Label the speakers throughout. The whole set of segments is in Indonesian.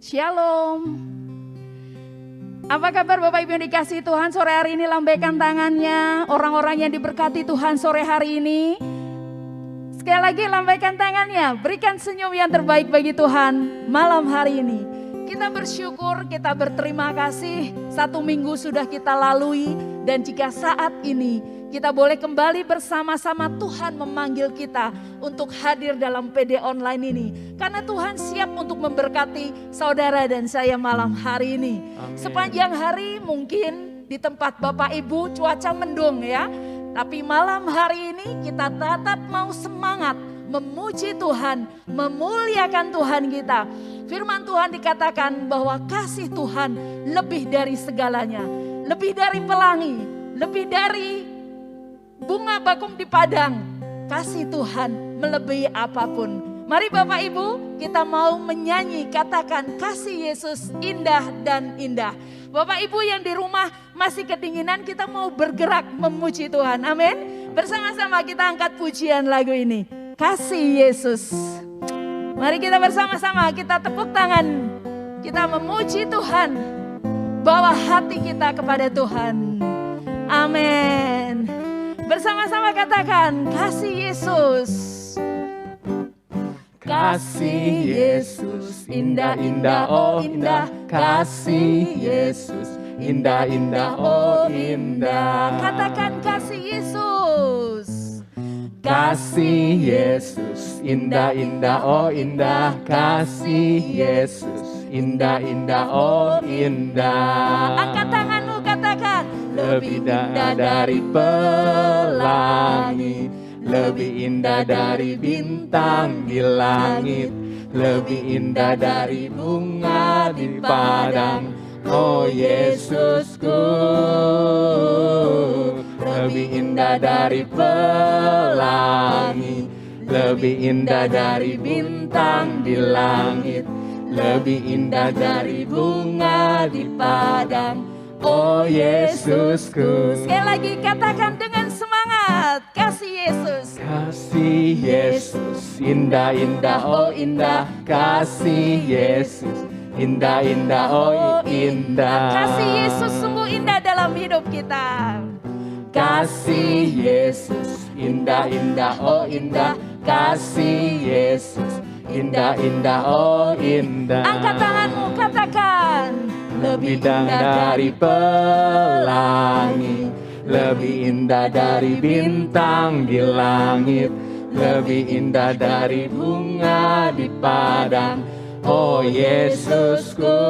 Speaker 1: Shalom. Apa kabar Bapak Ibu yang dikasihi Tuhan? Sore hari ini lambaikan tangannya. Orang-orang yang diberkati Tuhan sore hari ini. Sekali lagi lambaikan tangannya. Berikan senyum yang terbaik bagi Tuhan malam hari ini. Kita bersyukur, kita berterima kasih. 1 minggu sudah kita lalui. Dan jika saat ini kita boleh kembali bersama-sama, Tuhan memanggil kita untuk hadir dalam PD online ini. Karena Tuhan siap untuk memberkati saudara dan saya malam hari ini. Amin. Sepanjang hari mungkin di tempat Bapak Ibu cuaca mendung ya. Tapi malam hari ini kita tetap mau semangat memuji Tuhan, memuliakan Tuhan kita. Firman Tuhan dikatakan bahwa kasih Tuhan lebih dari segalanya. Lebih dari pelangi, lebih dari bunga bakung di padang. Kasih Tuhan melebihi apapun. Mari Bapak Ibu, kita mau menyanyi, katakan kasih Yesus indah dan indah. Bapak Ibu yang di rumah masih kedinginan, kita mau bergerak memuji Tuhan. Amin. Bersama-sama kita angkat pujian lagu ini. Kasih Yesus. Mari kita bersama-sama, kita tepuk tangan. Kita memuji Tuhan. Bawa hati kita kepada Tuhan. Amin. Bersama-sama katakan, kasih Yesus.
Speaker 2: Kasih Yesus, indah-indah, oh indah. Kasih Yesus, indah-indah, oh indah.
Speaker 1: Katakan kasih Yesus.
Speaker 2: Kasih Yesus, indah-indah, oh indah. Kasih Yesus, indah-indah, oh indah.
Speaker 1: Angkat tanganmu, katakan,
Speaker 2: lebih indah dari pelangi, lebih indah dari bintang di langit, lebih indah dari bunga di padang. Oh Yesusku, lebih indah dari pelangi, lebih indah dari bintang di langit, lebih indah dari bunga di padang. Oh Yesusku.
Speaker 1: Sekali lagi katakan dengan semangat, kasih Yesus.
Speaker 2: Kasih Yesus, indah-indah, oh indah. Kasih Yesus, indah-indah, oh indah.
Speaker 1: Kasih Yesus sungguh indah dalam hidup kita.
Speaker 2: Kasih Yesus, indah-indah, oh indah. Kasih Yesus, indah-indah, oh indah.
Speaker 1: Angkat tanganmu, katakan,
Speaker 2: lebih indah dari pelangi, lebih indah dari bintang di langit, lebih indah dari bunga di padang. Oh Yesusku,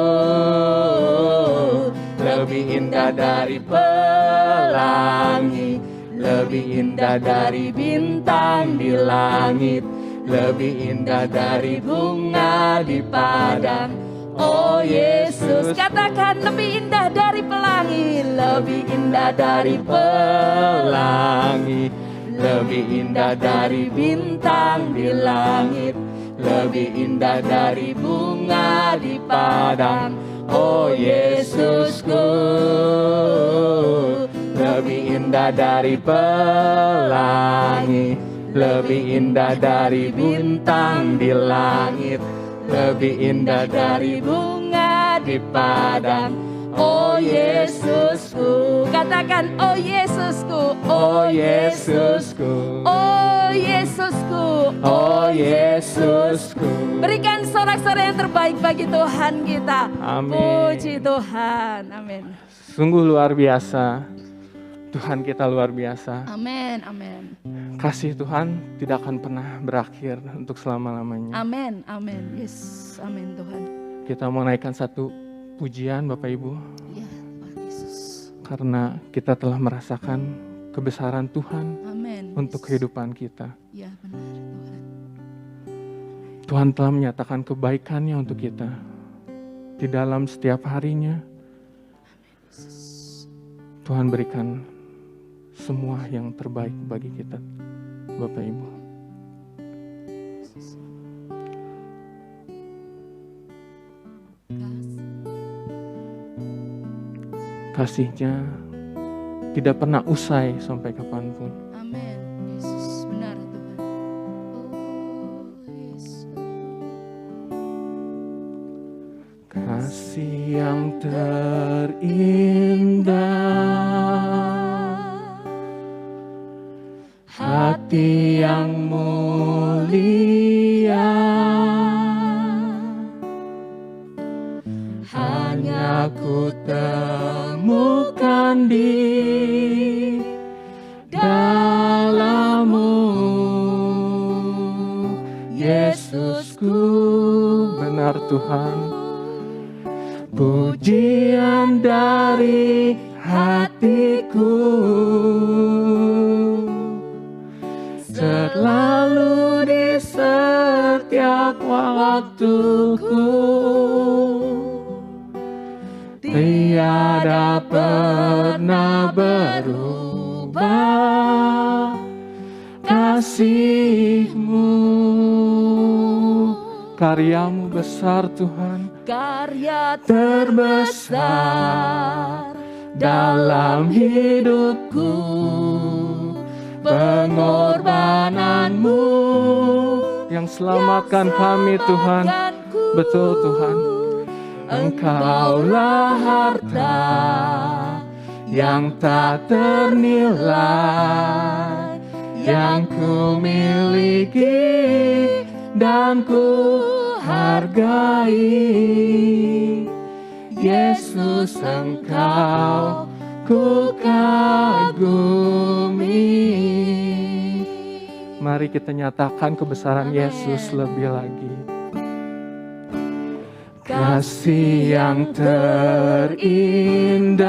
Speaker 2: lebih indah dari pelangi, lebih indah dari bintang di langit, lebih indah dari bunga di padang. Oh Yesus,
Speaker 1: katakan lebih indah dari pelangi,
Speaker 2: lebih indah dari pelangi, lebih indah dari bintang di langit, lebih indah dari bunga di padang. Oh Yesusku, lebih indah dari pelangi, lebih indah dari bintang di langit, lebih indah dari bunga di padang. Oh Yesusku,
Speaker 1: katakan oh Yesusku,
Speaker 2: oh Yesusku,
Speaker 1: oh Yesusku,
Speaker 2: oh Yesusku.
Speaker 1: Berikan sorak-sorai yang terbaik bagi Tuhan kita.
Speaker 2: Amin.
Speaker 1: Puji Tuhan, amin.
Speaker 2: Sungguh luar biasa, Tuhan kita luar biasa.
Speaker 1: Amin, amin.
Speaker 2: Kasih Tuhan tidak akan pernah berakhir untuk selama-lamanya.
Speaker 1: Amin, amin. Yes, amin Tuhan.
Speaker 2: Kita mau naikkan satu pujian Bapak Ibu.
Speaker 1: Ya, Pak Yesus.
Speaker 2: Karena kita telah merasakan kebesaran Tuhan
Speaker 1: Amin.
Speaker 2: untuk kehidupan kita.
Speaker 1: Ya, benar Tuhan.
Speaker 2: Tuhan telah menyatakan kebaikannya untuk kita di dalam setiap harinya. Tuhan berikan semua yang terbaik bagi kita, Bapak Ibu. Kasih-Nya tidak pernah usai sampai kapanpun.
Speaker 1: Amin. Yesus, benar Tuhan. Oh, Yesus.
Speaker 2: Kasih yang terindah, hati yang mulia, hanya ku temukan di dalam-Mu, Yesusku. Benar Tuhan, pujian dari hatiku selalu di setiap waktuku, tiada pernah berubah kasih-Mu. Karya-Mu besar Tuhan,
Speaker 1: Karya terbesar
Speaker 2: dalam hidupku, pengorbanan-Mu yang selamatkan kami Tuhan. Betul Tuhan, Engkaulah harta yang tak ternilai, yang ku miliki dan ku hargai. Yesus, Engkau ku kagumi. Mari kita nyatakan kebesaran Yesus lebih lagi. Kasih yang terindah,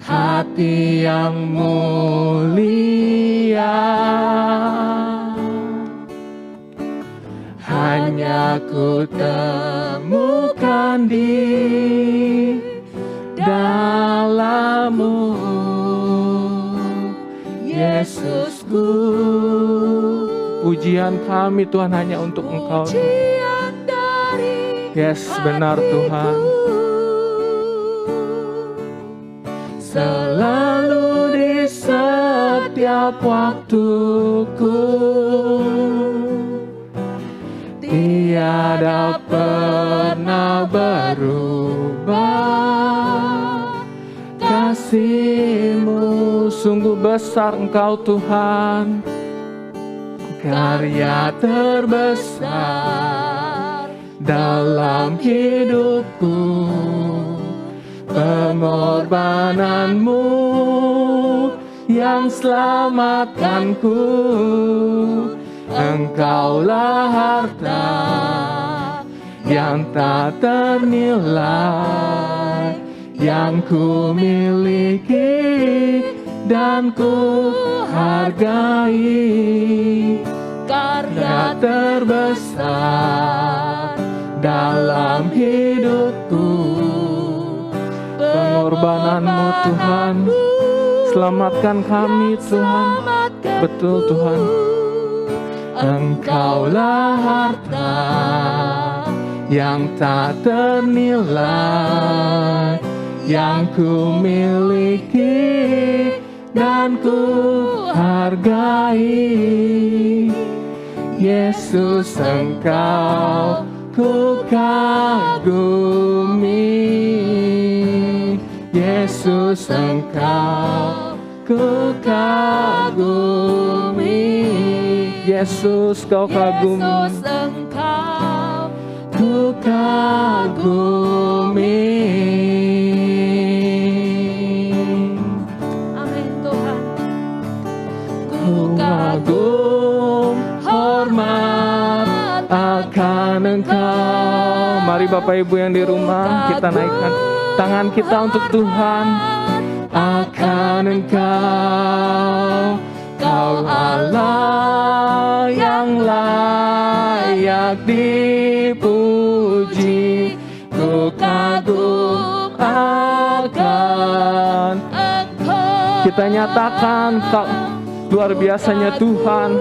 Speaker 2: hati yang mulia, hanya ku temukan di dalam-Mu, Yesusku. Pujian kami Tuhan hanya untuk Engkau. Yes, benar Tuhan. Selalu di setiap waktuku, tiada pernah berubah kasih-Mu. Sungguh besar Engkau Tuhan, karya terbesar dalam hidupku, pengorbanan-Mu yang selamatkanku. Engkaulah harta yang tak ternilai, yang ku miliki dan ku hargai. Karya terbesar dalam hidupku, pengorbanan-Mu Tuhan, selamatkan kami Tuhan. Betul Tuhan, Engkaulah harta yang tak ternilai, yang ku miliki dan ku hargai. Yesus, Engkau ku kagumi. Yesus, Engkau ku kagumi. Yesus, Kau kagumi.
Speaker 1: Yesus, Engkau
Speaker 2: ku kagumi.
Speaker 1: Amin Tuhan.
Speaker 2: Ku kagum, hormat akan Engkau. Mari Bapak Ibu yang di rumah, kita naikkan tangan kita untuk Tuhan. Akan Engkau, Kau Allah yang layak dipuji. Ku kagum akan
Speaker 1: Engkau.
Speaker 2: Kita nyatakan luar biasanya Tuhan.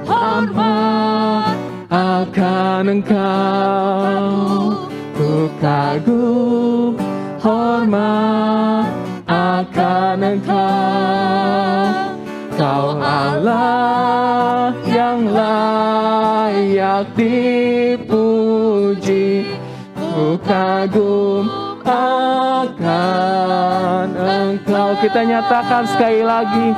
Speaker 2: Hormat akan Engkau, ku kagum, hormat akan Engkau. Kau Allah yang layak layak dipuji. Ku kagum akan Engkau. Kita nyatakan sekali lagi.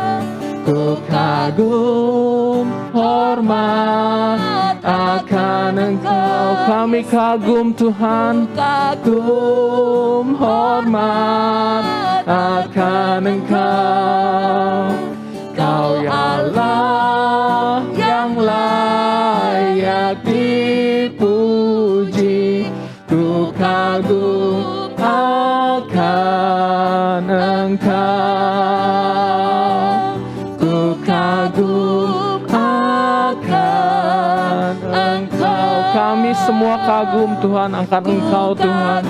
Speaker 2: Ku kagum hormat akan Engkau. Kami kagum Tuhan. Kagum hormat akan Engkau. Kau Allah yang layak dipuji. Ku kagum akan Engkau. Ku kagum akan Engkau. Kami semua kagum Tuhan akan Engkau Tuhan.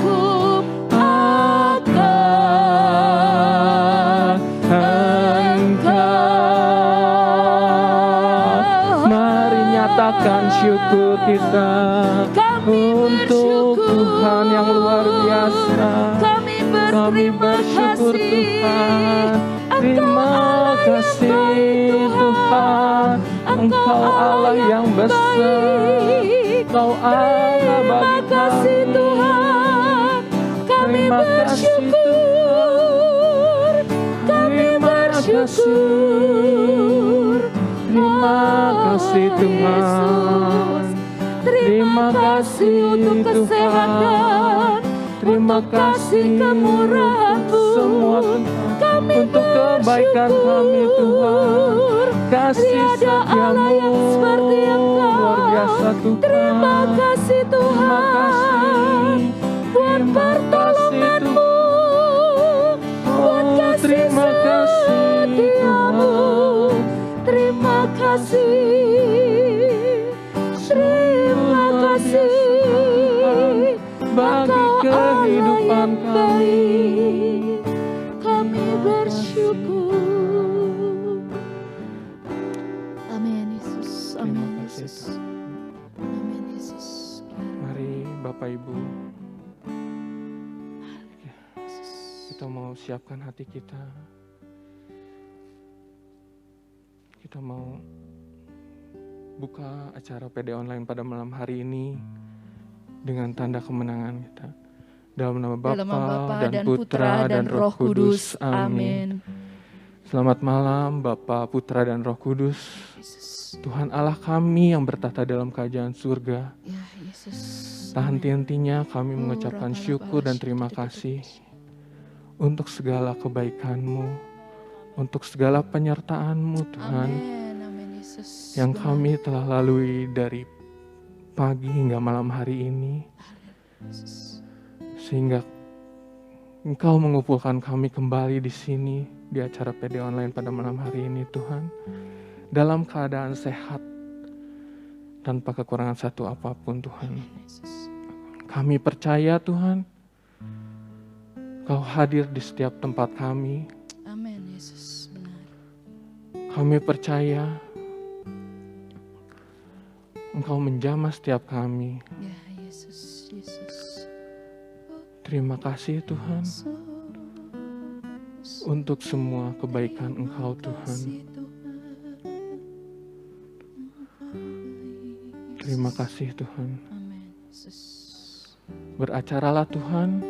Speaker 2: Nyatakan syukur kita untuk Tuhan yang luar biasa. Kami bersyukur Tuhan. Terima kasih Tuhan. Engkau Allah yang besar. Engkau Allah bagi kami. Terima kasih Tuhan. Terima kasih. Terima kasih Tuhan. Terima kasih untuk kesehatan. Terima kasih kemurahan-Mu. Semua untuk kebaikan kami Tuhan. Kasih setiamu luar biasa Tuhan.
Speaker 1: Terima kasih Tuhan. Buat pertolongan-Mu. Buat kasih setiamu. Terima kasih, terima kasih
Speaker 2: bagi kehidupan kami.
Speaker 1: Kami bersyukur. Amin Yesus, amin Yesus, amin Yesus.
Speaker 2: Mari Bapak Ibu, kita mau siapkan hati kita. Kita mau buka acara PD Online pada malam hari ini dengan tanda kemenangan kita. Dalam nama Bapa dan Putra dan Roh Kudus. Amin. Selamat malam Bapa, Putra dan Roh Kudus. Tuhan Allah kami yang bertata dalam kerajaan surga. Tak henti-hentinya kami mengucapkan syukur dan terima kasih untuk segala kebaikan-Mu. Untuk segala penyertaan-Mu Tuhan.
Speaker 1: Amin, Yesus.
Speaker 2: Yang kami telah lalui dari pagi hingga malam hari ini. Sehingga Engkau mengumpulkan kami kembali di sini di acara PD Online pada malam hari ini Tuhan. Dalam keadaan sehat. Tanpa kekurangan satu apapun Tuhan. Kami percaya Tuhan. Kau hadir di setiap tempat kami.
Speaker 1: Yesus, benar.
Speaker 2: Kami percaya Engkau menjamah setiap kami.
Speaker 1: Ya Yesus, Yesus.
Speaker 2: Terima kasih Tuhan untuk semua kebaikan Engkau Tuhan. Terima kasih Tuhan.
Speaker 1: Amin, Yesus.
Speaker 2: Beracaralah Tuhan.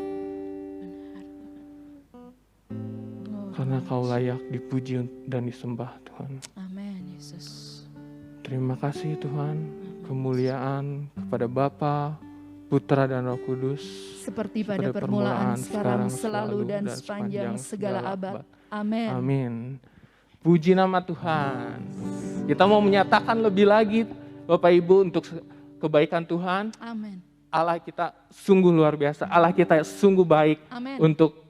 Speaker 2: Karena Kau layak dipuji dan disembah Tuhan.
Speaker 1: Amin Yesus.
Speaker 2: Terima kasih Tuhan. Kemuliaan kepada Bapa, Putra dan Roh Kudus.
Speaker 1: Seperti pada permulaan, sekarang, selalu dan sepanjang segala abad. Amin.
Speaker 2: Amin. Puji nama Tuhan. Kita mau menyatakan lebih lagi Bapak Ibu untuk kebaikan Tuhan.
Speaker 1: Amin.
Speaker 2: Allah kita sungguh luar biasa. Allah kita sungguh baik.
Speaker 1: Amin.
Speaker 2: Untuk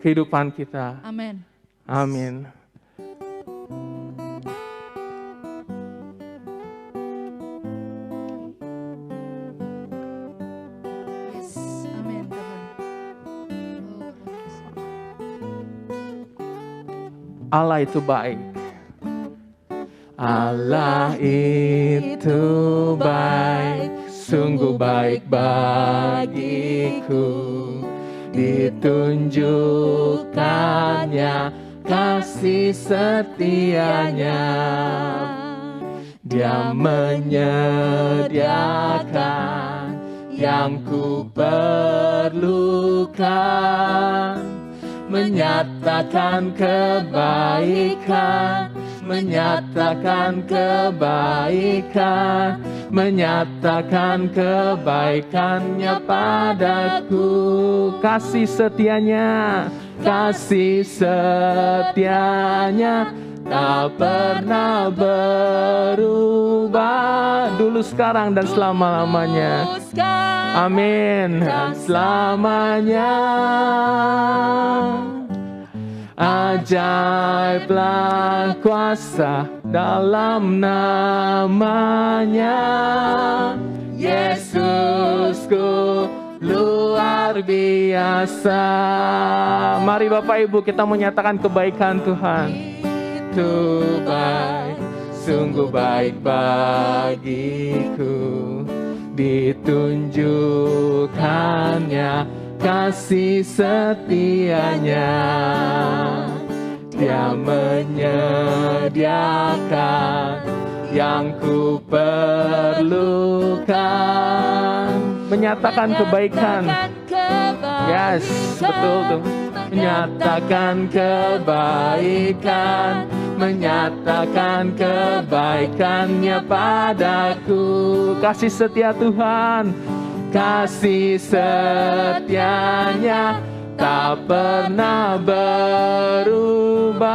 Speaker 2: kehidupan kita.
Speaker 1: Amin.
Speaker 2: Amin.
Speaker 1: Yes. Amin Tuhan.
Speaker 2: Allah itu baik. Allah itu baik, sungguh baik bagiku. Ditunjukkannya kasih setianya Dia menyediakan yang ku perlukan, menyatakan kebaikan, menyatakan kebaikan, menyatakan kebaikannya padaku. Kasih setianya, kasih setianya tak pernah berubah, dulu, sekarang, dan selama-lamanya. Amin. Dan selamanya. Ajaiblah kuasa dalam namanya. Yesusku luar biasa. Mari Bapak Ibu kita menyatakan kebaikan Tuhan. Itu baik, sungguh baik bagiku, ditunjukkannya kasih setianya. Dia menyediakan yang ku perlukan, menyatakan kebaikan. Yes, betul tuh. Menyatakan kebaikan, menyatakan kebaikannya padaku. Kasih setia Tuhan, kasih setianya tak pernah berubah,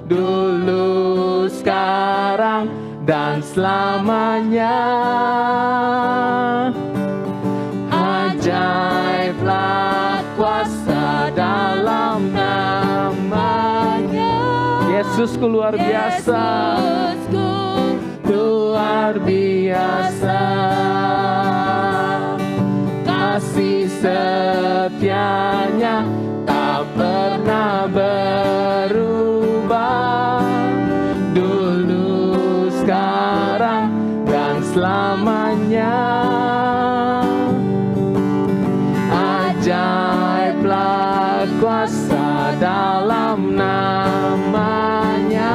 Speaker 2: dulu, sekarang, dan selamanya. Ajaiblah kuasa dalam namanya. Yesusku luar biasa, luar biasa. Kasih setianya tak pernah berubah, dulu, sekarang, dan selamanya. Ajaiblah kuasa dalam namanya.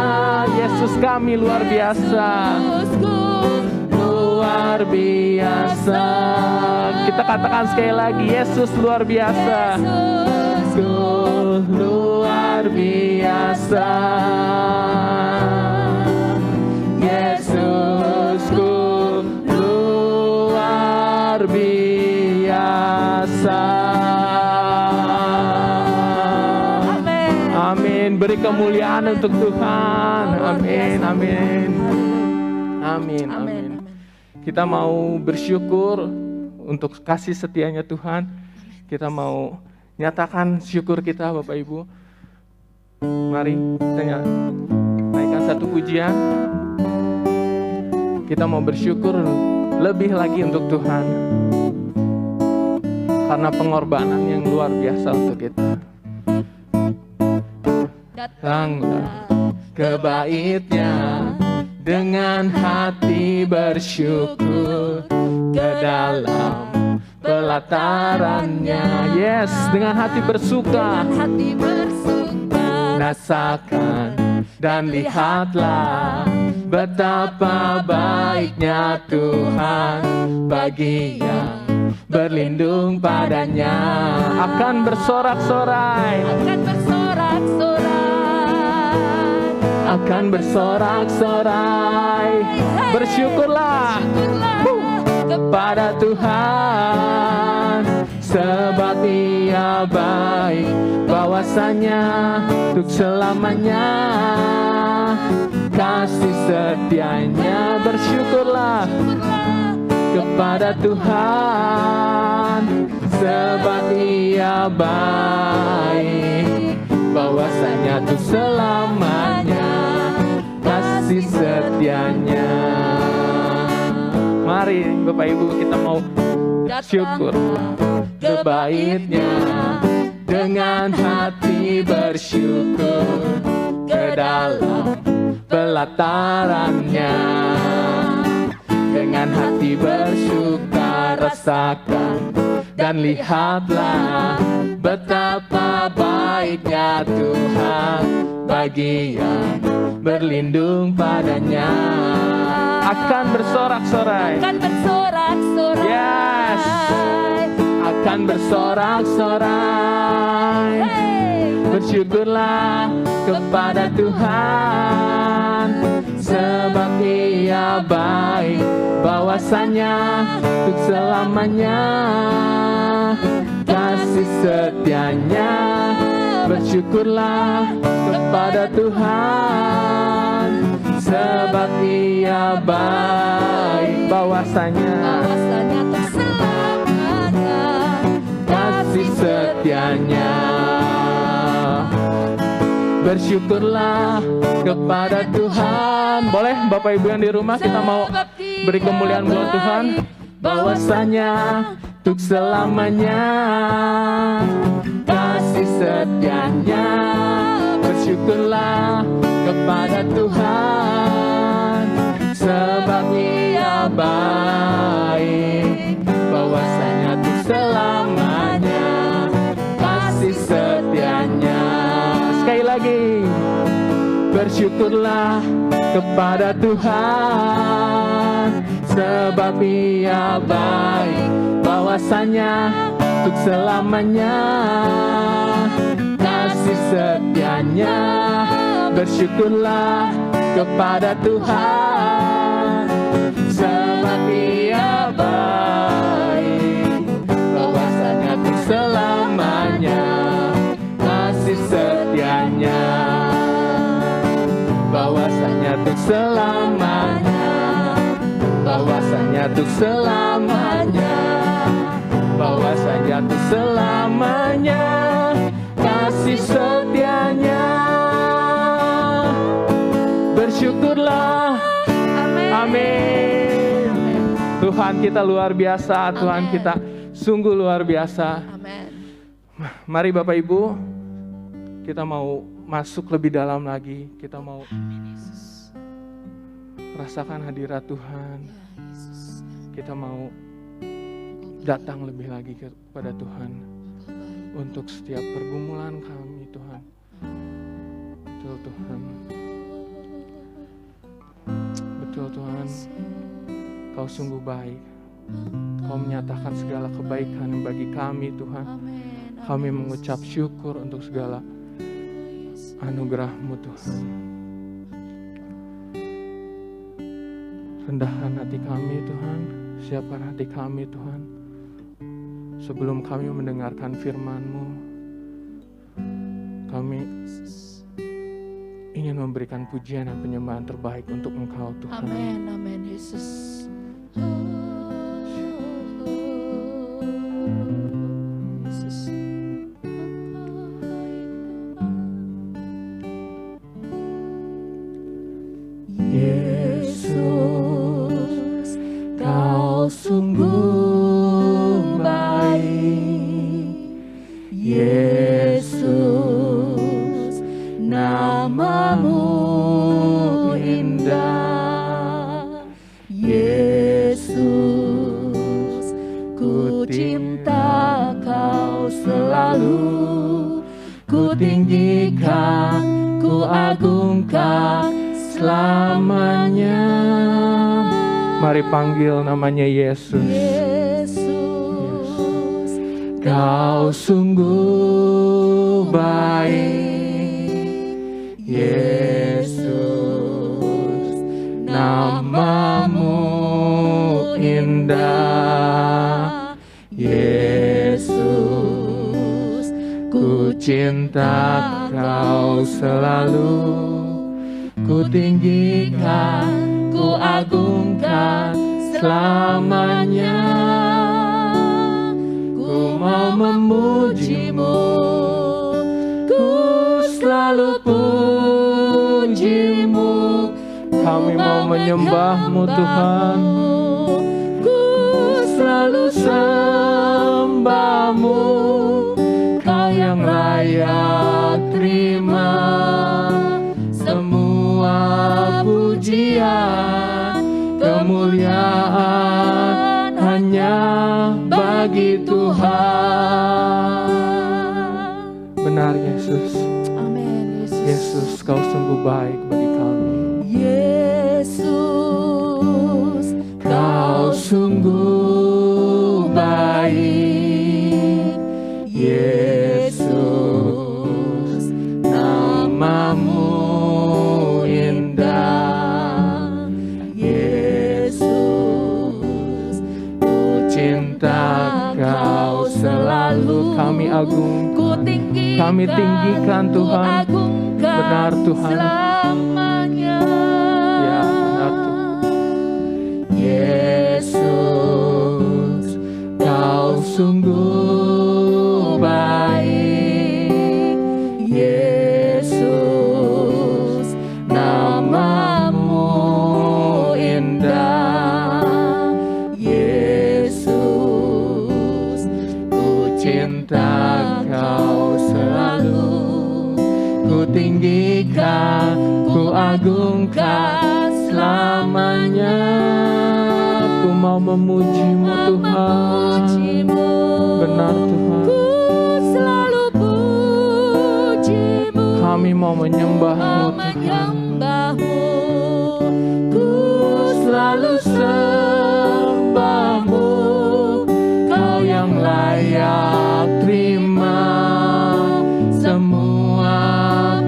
Speaker 2: Yesus kami luar biasa, luar biasa. Kita katakan sekali lagi, Yesus luar biasa. Yesus luar biasa. Yesusku luar biasa. Amin. Beri kemuliaan untuk Tuhan. Amin. Amin. Amin. Amin. Kita mau bersyukur untuk kasih setianya Tuhan. Kita mau nyatakan syukur kita, Bapak Ibu. Mari kita naikkan satu pujian. Kita mau bersyukur lebih lagi untuk Tuhan, karena pengorbanan yang luar biasa untuk kita. Datanglah ke baitnya dengan hati bersyukur, ke dalam pelatarannya. Yes, dengan hati bersuka. Rasakan dan lihatlah betapa baiknya Tuhan bagi yang berlindung padanya. Akan bersorak-sorai, akan bersorak-sorai. Bersyukurlah kepada Tuhan, sebab Ia baik, bahwasanya untuk selamanya kasih setianya. Bersyukurlah kepada Tuhan, sebab Ia baik, bahwasanya untuk selamanya kasih setianya. Mari Bapak Ibu kita mau syukur ke baitnya dengan hati bersyukur, ke dalam pelatarannya dengan hati bersuka. Rasakan dan lihatlah betapa baik baiknya Tuhan bagi yang berlindung padanya. Akan bersorak-sorai.
Speaker 1: Akan bersorak-sorai.
Speaker 2: Yes. Akan bersorak-sorai. Bersyukurlah kepada Tuhan, sebab Ia baik, bahwasanya untuk selamanya kasih setianya. Bersyukurlah kepada Tuhan, sebab Ia baik, bahwasanya
Speaker 1: untuk selamanya
Speaker 2: kasih setianya. Bersyukurlah kepada Tuhan. Boleh Bapak Ibu yang di rumah, kita mau beri kemuliaan buat Tuhan, bahwasanya untuk selamanya kasih setianya. Bersyukurlah kepada Tuhan, sebab Ia baik, bahwasanya untuk selamanya kasih setianya. Sekali lagi, bersyukurlah kepada Tuhan, sebab Ia baik, bahwasanya untuk selamanya kasih setianya. Bersyukurlah kepada Tuhan, sebab Ia baik, bahwasanya untuk selamanya kasih setianya. Bahwasanya untuk selamanya, bahwasanya untuk selamanya, bahwasanya untuk selamanya kasih setianya. Bersyukurlah. Amin. Tuhan kita luar biasa, Tuhan kita sungguh luar biasa.
Speaker 1: Amin.
Speaker 2: Mari Bapak Ibu, kita mau masuk lebih dalam lagi. Kita mau rasakan hadirat Tuhan. Kita mau datang lebih lagi kepada Tuhan untuk setiap pergumulan kami, Tuhan. Betul Tuhan. Betul Tuhan. Kau sungguh baik. Kau menyatakan segala kebaikan bagi kami, Tuhan. Kami mengucap syukur untuk segala anugerah-Mu, Tuhan. Rendahkan hati kami, Tuhan. Siapkan hati kami, Tuhan. Sebelum kami mendengarkan firman-Mu, kami ingin memberikan pujian dan penyembahan terbaik untuk Engkau, Tuhan.
Speaker 1: Amin, amin, Yesus.
Speaker 2: Yesus, Kau sungguh baik. Yesus, nama-Mu indah. Yesus, ku cinta Kau selalu. Ku tinggikan, ku agungkan selamanya. Mari panggil namanya Yesus.
Speaker 1: Yesus,
Speaker 2: Kau sungguh baik. Yesus, nama-Mu indah. Yesus, ku cinta Kau selalu. Ku tinggikan, ku agungkan selamanya. Ku mau memuji-Mu, ku selalu puji-Mu. Kami mau menyembah-Mu, Tuhan. Ku selalu sembah-Mu. Kau yang layak terima pujian, kemuliaan hanya bagi Tuhan. Benar Yesus. Yesus.
Speaker 1: Amin, Yesus.
Speaker 2: Yesus, Kau sungguh baik bagi kami.
Speaker 1: Yesus, Kau sungguh baik. Yesus, namamu indah. Yesus, ku cinta Kau selalu.
Speaker 2: Kami tinggikan Tuhan. Benar Tuhan.
Speaker 1: Selamanya.
Speaker 2: Ya, benar Tuhan.
Speaker 1: Yesus, Kau sungguh baik. Yesus, namamu indah. Yesus, ku cinta Kau selalu. Ku tinggikan, ku agungkan selamanya.
Speaker 2: Ku mau memuji-Mu Tuhan. Benar Tuhan.
Speaker 1: Ku selalu puji-Mu.
Speaker 2: Kami mau menyembah-Mu Tuhan.
Speaker 1: Menyembah-Mu. Ku selalu sembah-Mu. Kau yang layak terima semua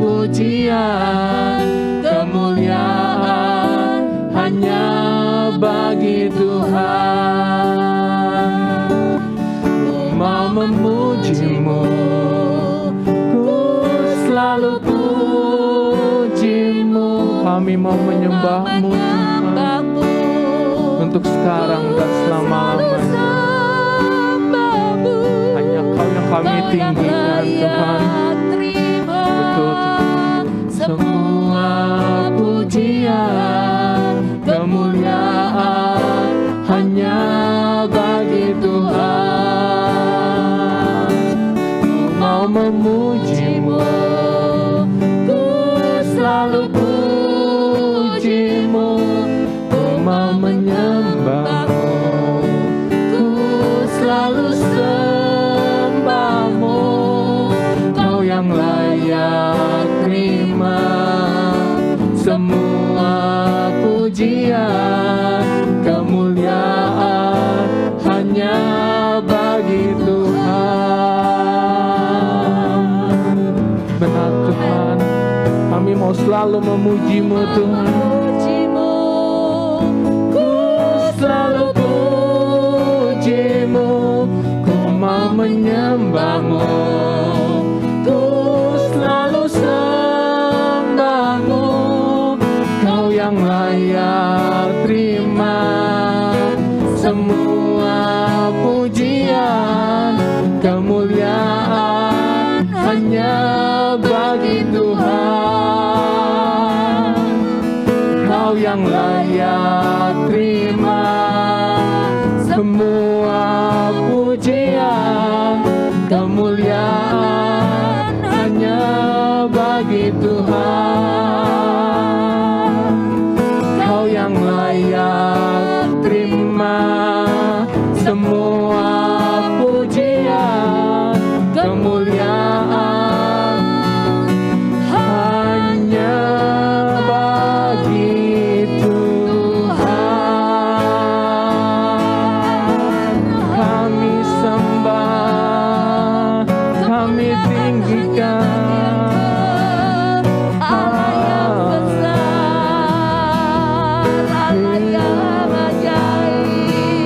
Speaker 1: pujian, kemuliaan hanya bagi Tuhan. Ku mau memuji-Mu, ku selalu puji-Mu.
Speaker 2: Kami mau menyembah-Mu Tuhan. Untuk sekarang dan selama-lamanya. Hanya Kau yang kami tinggikan Tuhan. Betul Tuhan.
Speaker 1: Semua pujian, kemuliaan hanya bagi Tuhan. Ku mau memuji-Mu, ku selalu puji-Mu. Ku mau menyembah-Mu, ku selalu sembah-Mu. Kau yang layak terima semua pujian, kemuliaan hanya bagi Tuhan.
Speaker 2: Benar Tuhan. Kami mau selalu memuji-Mu Tuhan.
Speaker 1: Ku selalu puji-Mu, ku mau menyembah-Mu, ku selalu sembah-Mu. Kau yang layak terima semua pujian, kemuliaan hanya bagi Tuhan. Kau yang layak terima semua pujian, kemuliaan hanya bagi Tuhan. Kau yang layak terima semua pujian, kemuliaan hanya bagi Tuhan. Kami sembah, kami tinggikan Allah yang besar, Allah yang ajaib.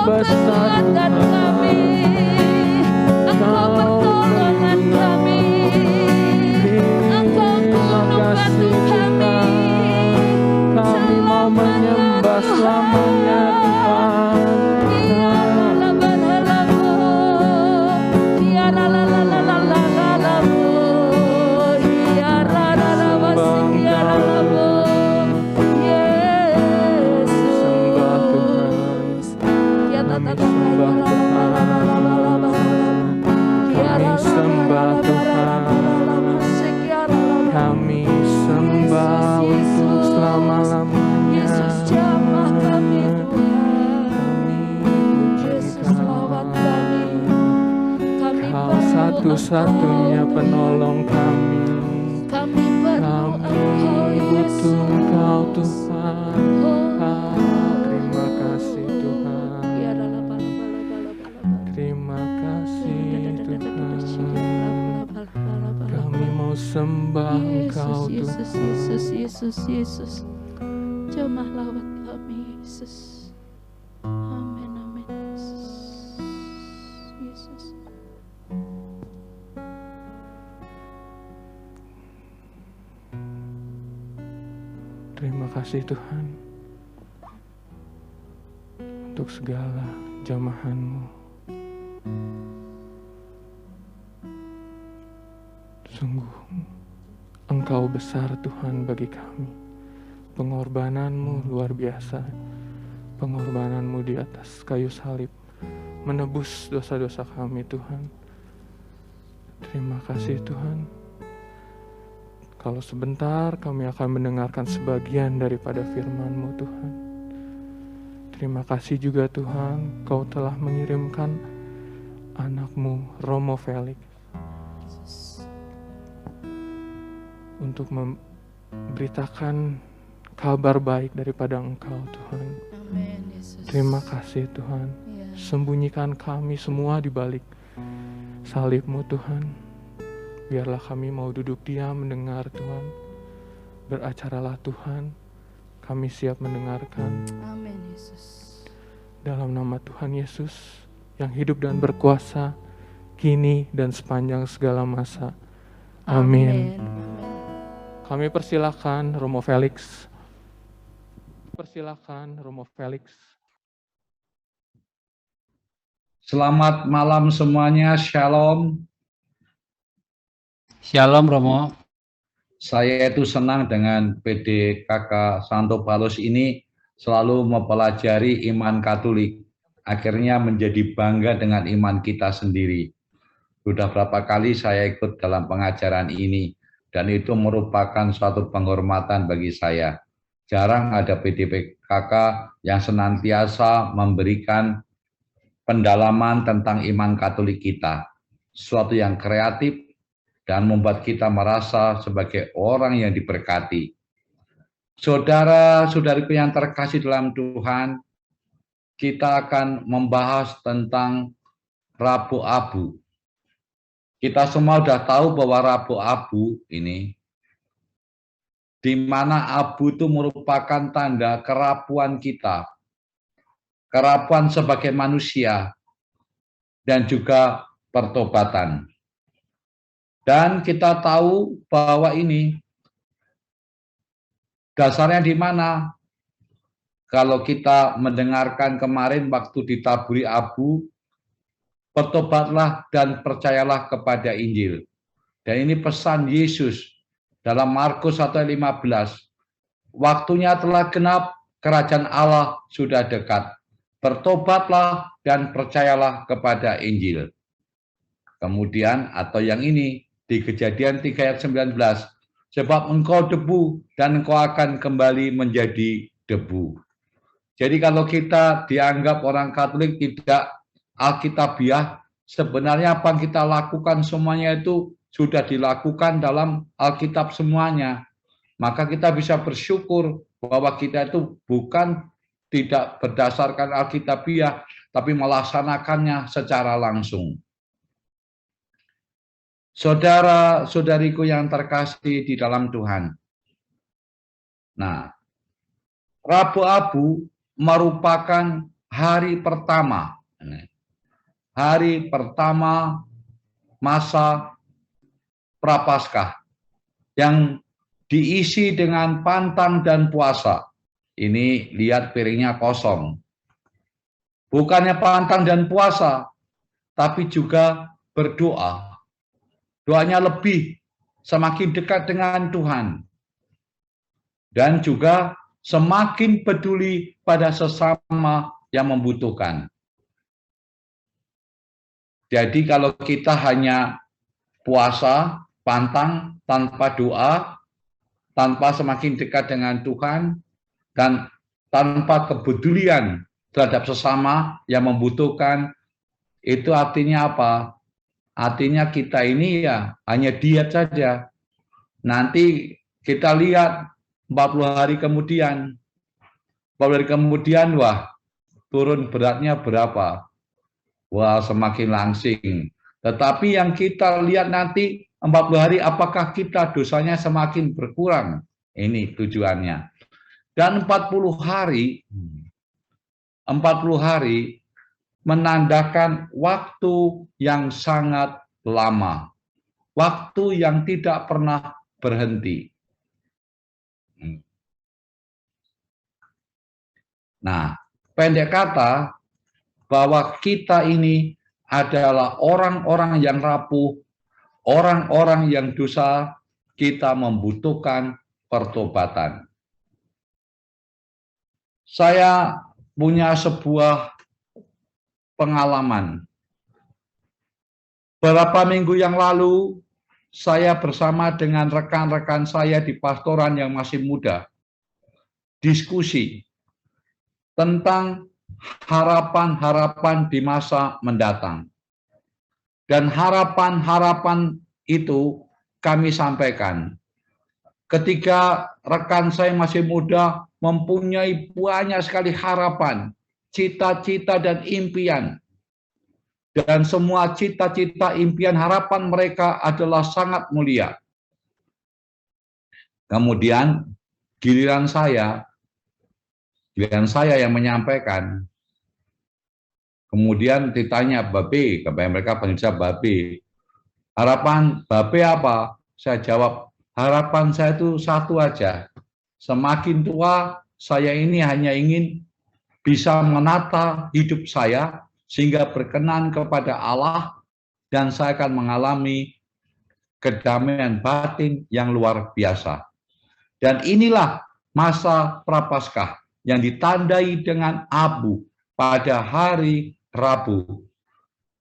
Speaker 2: besar
Speaker 1: kuatkan kami, Engkau pertolongan kami, Engkau gunung batu kami,
Speaker 2: kami mau menyembah selamanya Tuhan. Kami sembah untuk selama-lamanya. Kami pujikan. Kau satu-satunya penolong kami. Kami butuh Engkau Tuhan. Terima kasih Tuhan. Terima kasih Tuhan. Kami mau sembah Engkau Tuhan.
Speaker 1: Yesus. Jamah lawat kami, Yesus. Amin. Yesus.
Speaker 2: Terima kasih Tuhan untuk segala jamahan-Mu. Sungguh Engkau besar Tuhan bagi kami. Pengorbanan-Mu luar biasa. Pengorbanan-Mu di atas kayu salib menebus dosa-dosa kami Tuhan. Terima kasih Tuhan. Kalau sebentar kami akan mendengarkan sebagian daripada firman-Mu Tuhan. Terima kasih juga Tuhan, Kau telah mengirimkan anak-Mu Romo Felix untuk memberitakan kabar baik daripada Engkau Tuhan.
Speaker 1: Amin, Yesus.
Speaker 2: Terima kasih Tuhan.
Speaker 1: Ya.
Speaker 2: Sembunyikan kami semua di balik salib-Mu Tuhan. Biarlah kami mau duduk diam mendengar Tuhan. Beracaralah Tuhan. Kami siap mendengarkan.
Speaker 1: Amin, Yesus.
Speaker 2: Dalam nama Tuhan Yesus yang hidup dan berkuasa kini dan sepanjang segala masa. Amin. Kami persilakan Romo Felix.
Speaker 3: Selamat malam semuanya, Shalom.
Speaker 4: Shalom Romo.
Speaker 3: Saya itu senang dengan PDKK Santo Paulus ini selalu mempelajari iman Katolik. Akhirnya menjadi bangga dengan iman kita sendiri. Sudah berapa kali saya ikut dalam pengajaran ini, dan itu merupakan suatu penghormatan bagi saya. Jarang ada PDKK yang senantiasa memberikan pendalaman tentang iman Katolik kita. Suatu yang kreatif, dan membuat kita merasa sebagai orang yang diberkati. Saudara-saudariku yang terkasih dalam Tuhan, kita akan membahas tentang Rabu Abu. Kita semua sudah tahu bahwa Rabu Abu ini, di mana abu itu merupakan tanda kerapuan kita, kerapuan sebagai manusia, dan juga pertobatan. Dan kita tahu bahwa ini dasarnya di mana? Kalau kita mendengarkan kemarin waktu ditaburi abu, bertobatlah dan percayalah kepada Injil. Dan ini pesan Yesus dalam Markus 1:15. Waktunya telah genap, kerajaan Allah sudah dekat. Bertobatlah dan percayalah kepada Injil. Kemudian atau yang ini di Kejadian 3:19, sebab engkau debu dan engkau akan kembali menjadi debu. Jadi kalau kita dianggap orang Katolik tidak Alkitabiah, sebenarnya apa yang kita lakukan semuanya itu sudah dilakukan dalam Alkitab semuanya. Maka kita bisa bersyukur bahwa kita itu bukan tidak berdasarkan Alkitabiah, tapi melaksanakannya secara langsung. Saudara-saudariku yang terkasih di dalam Tuhan. Nah, Rabu Abu merupakan hari pertama masa Prapaskah yang diisi dengan pantang dan puasa. Ini lihat piringnya kosong. Bukannya pantang dan puasa, tapi juga berdoa. Doanya lebih semakin dekat dengan Tuhan. Dan juga semakin peduli pada sesama yang membutuhkan. Jadi kalau kita hanya puasa, pantang, tanpa doa, tanpa semakin dekat dengan Tuhan, dan tanpa kepedulian terhadap sesama yang membutuhkan, itu artinya apa? Artinya kita ini ya hanya diet saja. Nanti kita lihat 40 hari kemudian, wah turun beratnya berapa? Wah semakin langsing. Tetapi yang kita lihat nanti 40 hari apakah kita dosanya semakin berkurang? Ini tujuannya. Dan 40 hari menandakan waktu yang sangat lama. Waktu yang tidak pernah berhenti. Nah, pendek kata bahwa kita ini adalah orang-orang yang rapuh, orang-orang yang dosa, kita membutuhkan pertobatan. Saya punya sebuah pengalaman. Beberapa minggu yang lalu, saya bersama dengan rekan-rekan saya di pastoran yang masih muda, diskusi tentang harapan-harapan di masa mendatang. Dan harapan-harapan itu kami sampaikan. Ketika rekan saya masih muda mempunyai banyak sekali harapan, cita-cita dan impian. Dan semua cita-cita, impian, harapan mereka adalah sangat mulia. Kemudian giliran saya yang menyampaikan. Kemudian ditanya, Babe, kepada mereka panggil saya Babe. Harapan Babe apa? Saya jawab, harapan saya itu satu aja. Semakin tua, saya ini hanya ingin bisa menata hidup saya sehingga berkenan kepada Allah dan saya akan mengalami kedamaian batin yang luar biasa. Dan inilah masa Prapaskah yang ditandai dengan abu pada hari Rabu.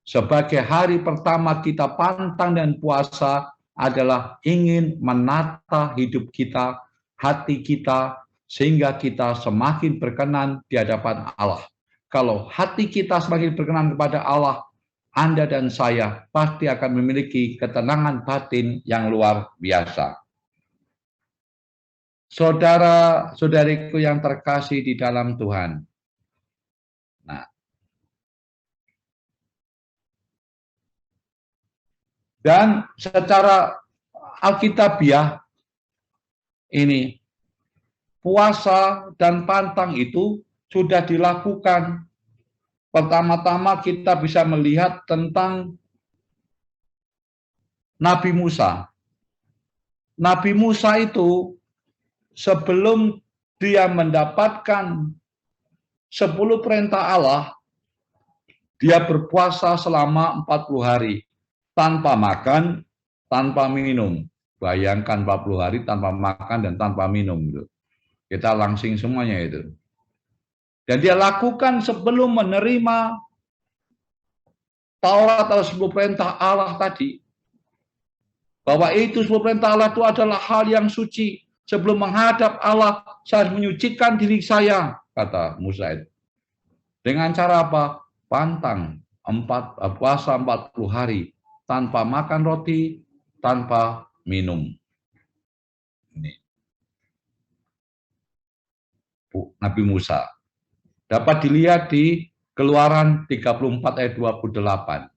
Speaker 3: Sebagai hari pertama kita pantang dan puasa adalah ingin menata hidup kita, hati kita, sehingga kita semakin berkenan di hadapan Allah. Kalau hati kita semakin berkenan kepada Allah, Anda dan saya pasti akan memiliki ketenangan batin yang luar biasa. Saudara-saudariku yang terkasih di dalam Tuhan. Nah, dan secara alkitabiah ini puasa dan pantang itu sudah dilakukan. Pertama-tama kita bisa melihat tentang Nabi Musa. Nabi Musa itu sebelum dia mendapatkan 10 perintah Allah, dia berpuasa selama 40 hari. Tanpa makan, tanpa minum. Bayangkan 40 hari tanpa makan dan tanpa minum. Gitu. Kita langsing semuanya itu. Dan dia lakukan sebelum menerima Taurat atau 10 perintah Allah tadi. Bahwa itu 10 perintah Allah itu adalah hal yang suci. Sebelum menghadap Allah, saya harus menyucikan diri saya, kata Musa itu. Dengan cara apa? Pantang, puasa 40 hari. Tanpa makan roti, tanpa minum. Ini. Nabi Musa. Dapat dilihat di Keluaran 34 ayat 28.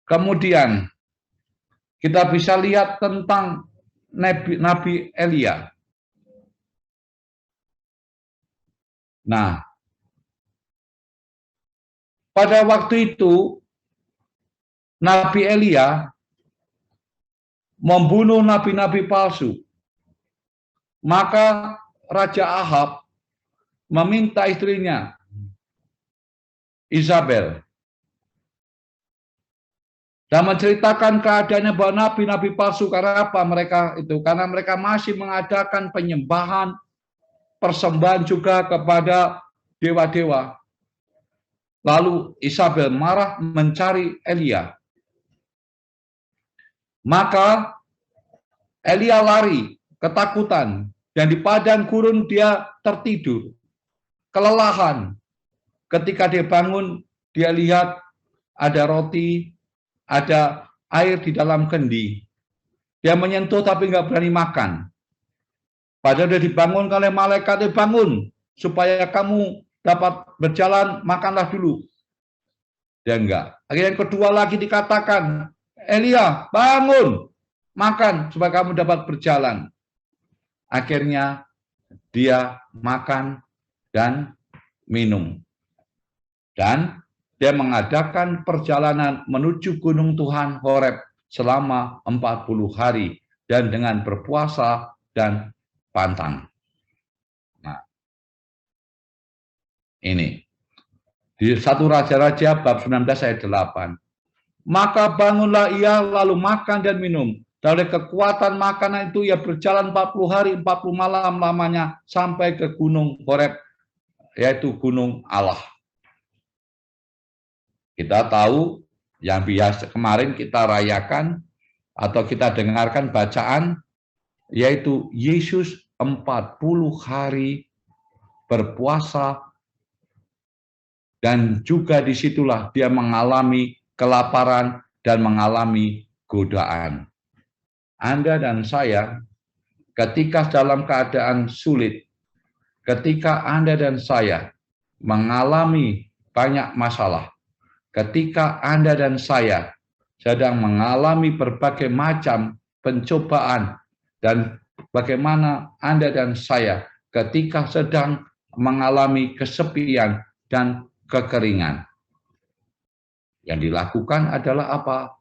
Speaker 3: Kemudian kita bisa lihat tentang Nabi Elia. Nah, pada waktu itu Nabi Elia membunuh nabi-nabi palsu. Maka Raja Ahab meminta istrinya, Isabel, dan menceritakan keadaannya bahwa nabi-nabi palsu. Karena apa mereka itu? Karena mereka masih mengadakan penyembahan, persembahan juga kepada dewa-dewa. Lalu Isabel marah mencari Elia. Maka Elia lari, ketakutan, dan di padang gurun dia tertidur, kelelahan. Ketika dia bangun, dia lihat ada roti, ada air di dalam kendi. Dia menyentuh tapi nggak berani makan. Padahal dia dibangunkan oleh malaikat, dia bangun supaya kamu dapat berjalan, makanlah dulu. Dia enggak. Akhirnya yang kedua lagi dikatakan, Elia, bangun, makan supaya kamu dapat berjalan. Akhirnya dia makan dan minum. Dan dia mengadakan perjalanan menuju Gunung Tuhan Horeb selama 40 hari dan dengan berpuasa dan pantang. Nah, ini di 1 Raja-Raja bab 19 ayat 8. Maka bangunlah ia lalu makan dan minum. Dan oleh kekuatan makanan itu ia berjalan 40 hari 40 malam lamanya sampai ke Gunung Horeb, yaitu Gunung Allah. Kita tahu yang biasa kemarin kita rayakan atau kita dengarkan bacaan, yaitu Yesus 40 hari berpuasa, dan juga disitulah dia mengalami kelaparan dan mengalami godaan. Anda dan saya ketika dalam keadaan sulit, ketika Anda dan saya mengalami banyak masalah, ketika Anda dan saya sedang mengalami berbagai macam pencobaan, dan bagaimana Anda dan saya ketika sedang mengalami kesepian dan kekeringan. Yang dilakukan adalah apa?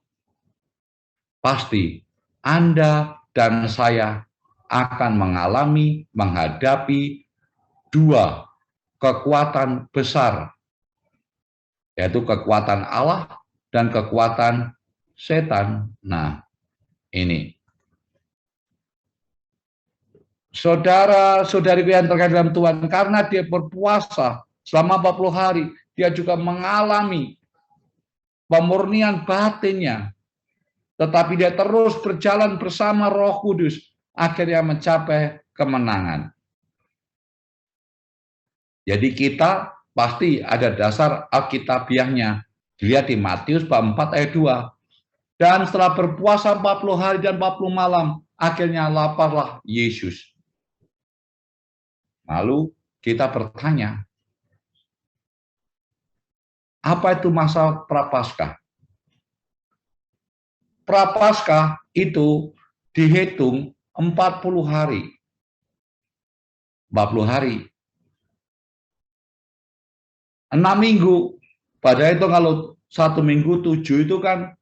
Speaker 3: Pasti Anda dan saya akan menghadapi dua kekuatan besar, yaitu kekuatan Allah dan kekuatan setan. Nah, ini. Saudara-saudariku yang terkasih dalam Tuhan, karena dia berpuasa selama 40 hari, dia juga mengalami pemurnian batinnya. Tetapi dia terus berjalan bersama Roh Kudus, akhirnya mencapai kemenangan. Jadi kita pasti ada dasar alkitabiahnya. Dilihat di Matius bab 4 ayat 2. Dan setelah berpuasa 40 hari dan 40 malam, akhirnya laparlah Yesus. Lalu kita bertanya, apa itu masa Prapaskah? Prapaskah itu dihitung 40 hari. 40 hari. 6 minggu. Padahal itu kalau 1 minggu 7 itu kan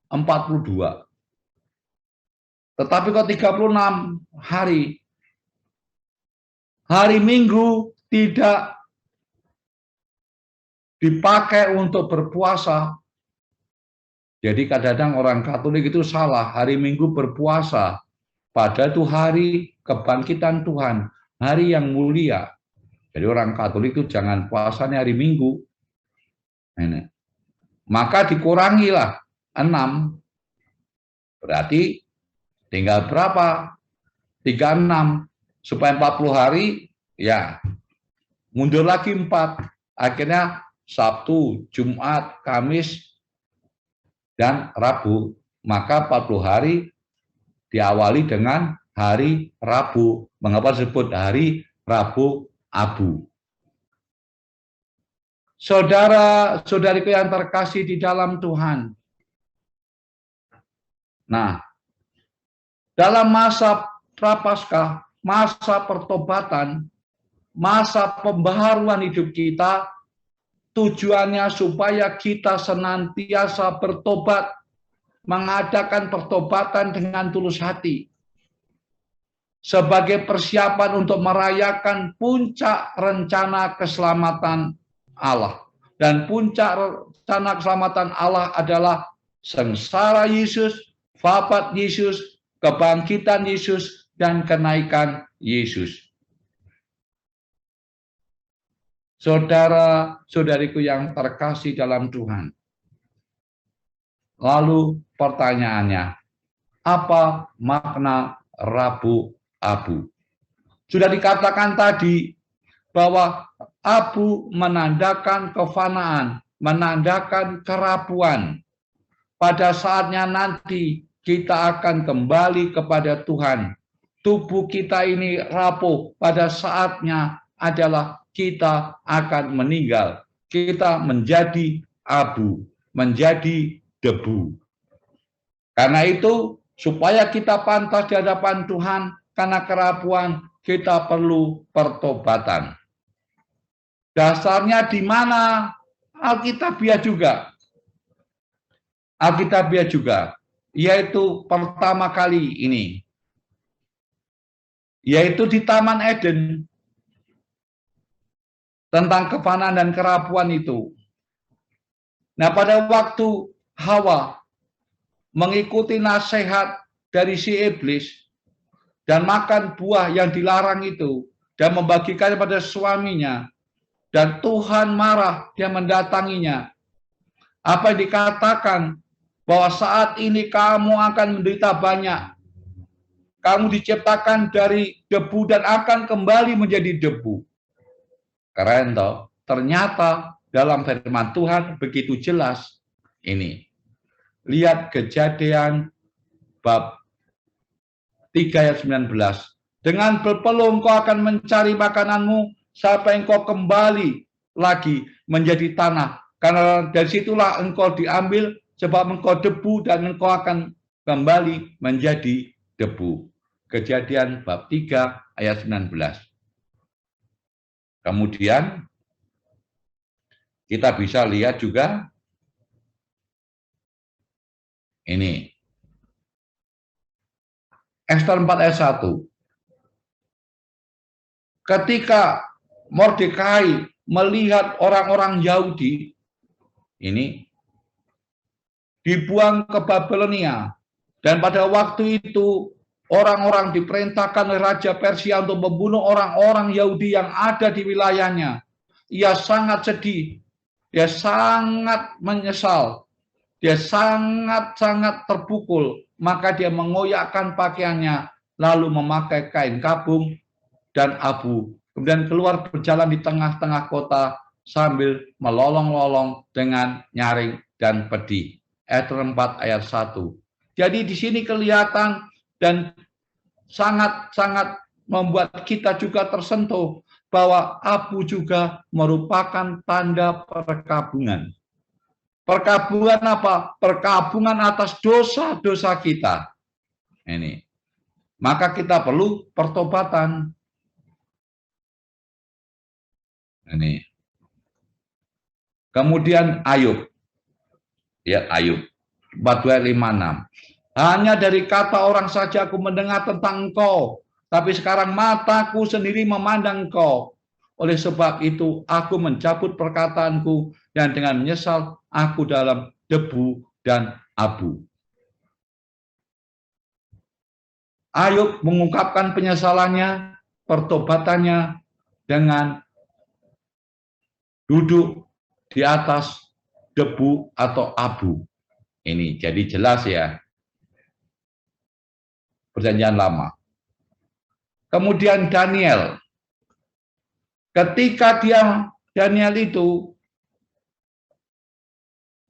Speaker 3: 42. Tetapi kalau 36 hari, hari Minggu tidak dipakai untuk berpuasa. Jadi kadang-kadang orang Katolik itu salah, hari Minggu berpuasa. Padahal itu hari kebangkitan Tuhan, hari yang mulia. Jadi orang Katolik itu jangan puasanya hari Minggu. Ini. Maka dikurangilah 6. Berarti tinggal berapa? 36. Supaya 40 hari, ya mundur lagi 4. Akhirnya Sabtu, Jumat, Kamis, dan Rabu. Maka 40 hari diawali dengan hari Rabu. Mengapa disebut hari Rabu Abu? Saudara-saudariku yang terkasih di dalam Tuhan. Nah, dalam masa Prapaskah, masa pertobatan, masa pembaharuan hidup kita, tujuannya supaya kita senantiasa bertobat, mengadakan pertobatan dengan tulus hati, sebagai persiapan untuk merayakan puncak rencana keselamatan Allah. Dan puncak rencana keselamatan Allah adalah sengsara Yesus, wafat Yesus, kebangkitan Yesus, dan kenaikan Yesus. Saudara-saudariku yang terkasih dalam Tuhan. Lalu pertanyaannya, apa makna Rabu abu? Sudah dikatakan tadi bahwa abu menandakan kefanaan, menandakan kerapuan. Pada saatnya nanti kita akan kembali kepada Tuhan. Tubuh kita ini rapuh, pada saatnya adalah kita akan meninggal. Kita menjadi abu, menjadi debu. Karena itu, supaya kita pantas di hadapan Tuhan karena kerapuan, kita perlu pertobatan. Dasarnya di mana? Alkitabiah juga. Alkitabiah juga, yaitu pertama kali ini, yaitu di Taman Eden, tentang kefanaan dan kerapuan itu. Nah, pada waktu Hawa mengikuti nasihat dari si iblis dan makan buah yang dilarang itu dan membagikannya pada suaminya, dan Tuhan marah, dia mendatanginya. Apa yang dikatakan bahwa saat ini kamu akan menderita banyak. Kamu diciptakan dari debu dan akan kembali menjadi debu. Keren toh? Ternyata dalam firman Tuhan begitu jelas ini. Lihat Kejadian bab 3 ayat 19. Dengan berpeluh engkau akan mencari makananmu sampai engkau kembali lagi menjadi tanah. Karena dari situlah engkau diambil, sebab engkau debu dan engkau akan kembali menjadi debu. Kejadian bab 3 ayat 19. Kemudian kita bisa lihat juga ini. Ester 4 ayat 1. Ketika Mordekai melihat orang-orang Yahudi ini dibuang ke Babilonia, dan pada waktu itu orang-orang diperintahkan oleh Raja Persia untuk membunuh orang-orang Yahudi yang ada di wilayahnya. Ia sangat sedih, dia sangat menyesal, dia sangat-sangat terpukul. Maka dia mengoyakkan pakaiannya, lalu memakai kain kabung dan abu. Kemudian keluar berjalan di tengah-tengah kota sambil melolong-lolong dengan nyaring dan pedih. Ester 4 ayat 1. Jadi di sini kelihatan dan sangat-sangat membuat kita juga tersentuh bahwa abu juga merupakan tanda perkabungan. Perkabungan apa? Perkabungan atas dosa-dosa kita. Ini. Maka kita perlu pertobatan. Ini. Kemudian Ayub. Ya, Ayub. 42:5-6. Hanya dari kata orang saja aku mendengar tentang engkau, tapi sekarang mataku sendiri memandang engkau. Oleh sebab itu aku mencabut perkataanku, dan dengan menyesal aku dalam debu dan abu. Ayub mengungkapkan penyesalannya, pertobatannya dengan duduk di atas debu atau abu. Ini jadi jelas ya. Perjanjian Lama. Kemudian Daniel. Ketika Daniel itu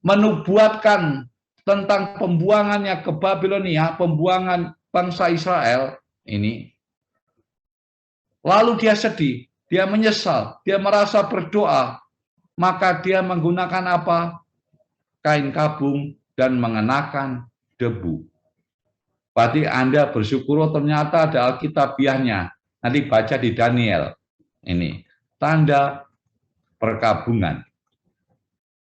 Speaker 3: menubuatkan tentang pembuangannya ke Babilonia, pembuangan bangsa Israel ini, lalu dia sedih, dia menyesal, dia merasa berdoa, maka dia menggunakan apa? Kain kabung dan mengenakan debu. Berarti Anda bersyukur, ternyata ada Alkitabiahnya. Nanti baca di Daniel. Ini tanda perkabungan.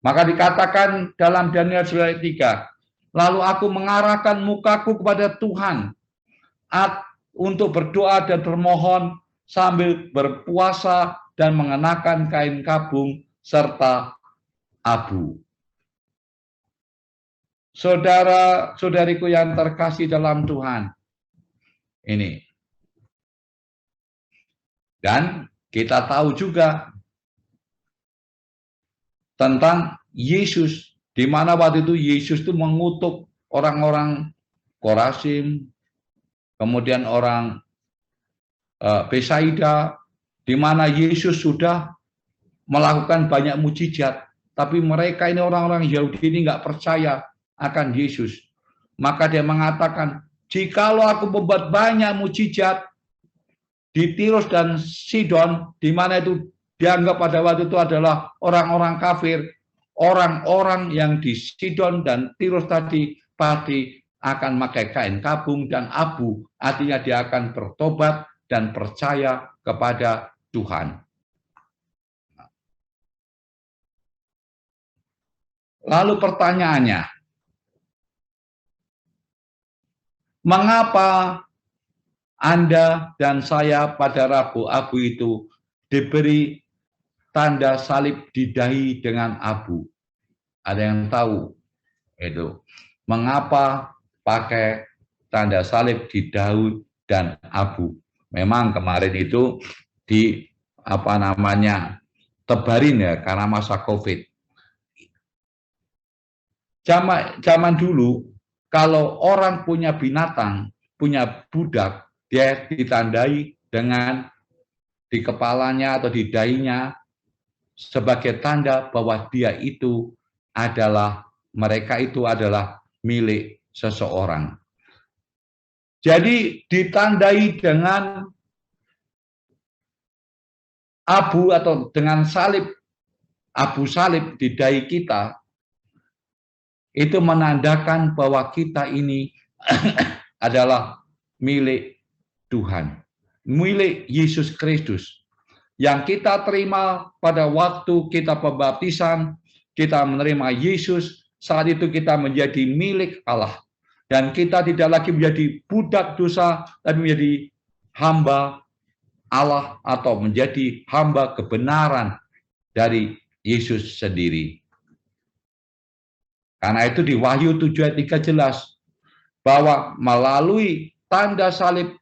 Speaker 3: Maka dikatakan dalam Daniel 9 ayat 3, lalu aku mengarahkan mukaku kepada Tuhan untuk berdoa dan bermohon sambil berpuasa dan mengenakan kain kabung serta abu. Saudara-saudariku yang terkasih dalam Tuhan, ini. Dan kita tahu juga tentang Yesus, di mana waktu itu Yesus itu mengutuk orang-orang Korasim, kemudian orang Besaida, di mana Yesus sudah melakukan banyak mujizat, tapi mereka ini orang-orang Yahudi ini nggak percaya akan Yesus. Maka dia mengatakan, jikalau aku membuat banyak mujizat di Tirus dan Sidon, di mana itu dianggap pada waktu itu adalah orang-orang kafir, orang-orang yang di Sidon dan Tirus tadi pasti akan memakai kain kabung dan abu, artinya dia akan bertobat dan percaya kepada Tuhan. Lalu pertanyaannya, mengapa Anda dan saya pada Rabu Abu itu diberi tanda salib di dahi dengan abu? Ada yang tahu itu mengapa pakai tanda salib di dahi dan abu? Memang kemarin itu tebarin ya karena masa COVID. Zaman dulu kalau orang punya binatang, punya budak, dia ditandai dengan di kepalanya atau di dahinya sebagai tanda bahwa mereka itu adalah milik seseorang. Jadi ditandai dengan abu atau dengan salib, abu salib di dahi kita, itu menandakan bahwa kita ini adalah milik Tuhan, milik Yesus Kristus, yang kita terima pada waktu kita pembaptisan, kita menerima Yesus, saat itu kita menjadi milik Allah. Dan kita tidak lagi menjadi budak dosa, tapi menjadi hamba Allah atau menjadi hamba kebenaran dari Yesus sendiri. Karena itu di Wahyu 7 ayat 3 jelas bahwa melalui tanda salib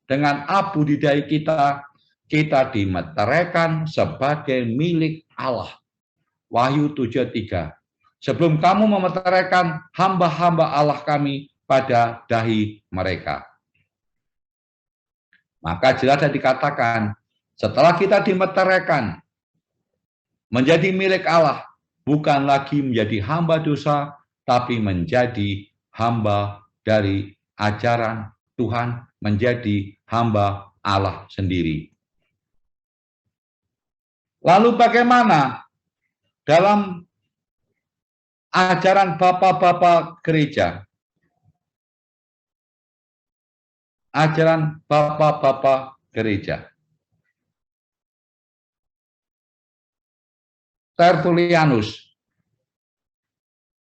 Speaker 3: dengan abu di dahi kita, kita dimeteraikan sebagai milik Allah. Wahyu 7 ayat 3. Sebelum kamu memeteraikan hamba-hamba Allah kami pada dahi mereka. Maka jelas dikatakan, setelah kita dimeteraikan menjadi milik Allah, bukan lagi menjadi hamba dosa, tapi menjadi hamba dari ajaran Tuhan, menjadi hamba Allah sendiri. Lalu bagaimana dalam ajaran bapak-bapak gereja? Ajaran bapak-bapak gereja. Tertullianus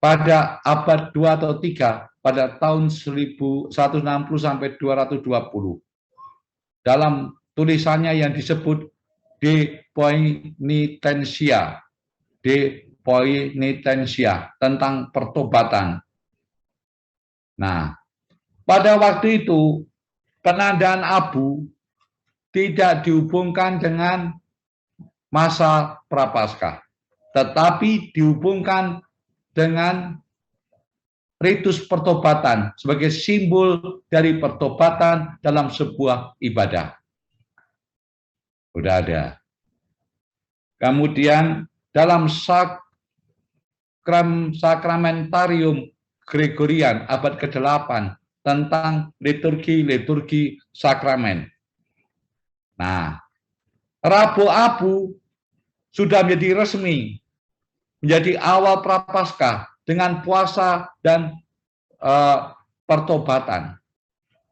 Speaker 3: pada abad 2 atau 3 pada tahun 1160 sampai 220. Dalam tulisannya yang disebut De Poenitentia tentang pertobatan. Nah, pada waktu itu penandaan abu tidak dihubungkan dengan masa Prapaskah, tetapi dihubungkan dengan ritus pertobatan sebagai simbol dari pertobatan dalam sebuah ibadah. Sudah ada. Kemudian dalam Sakramentarium Gregorian abad ke-8 tentang liturgi sakramen. Nah, Rabu Abu sudah menjadi resmi, menjadi awal Prapaskah dengan puasa dan pertobatan.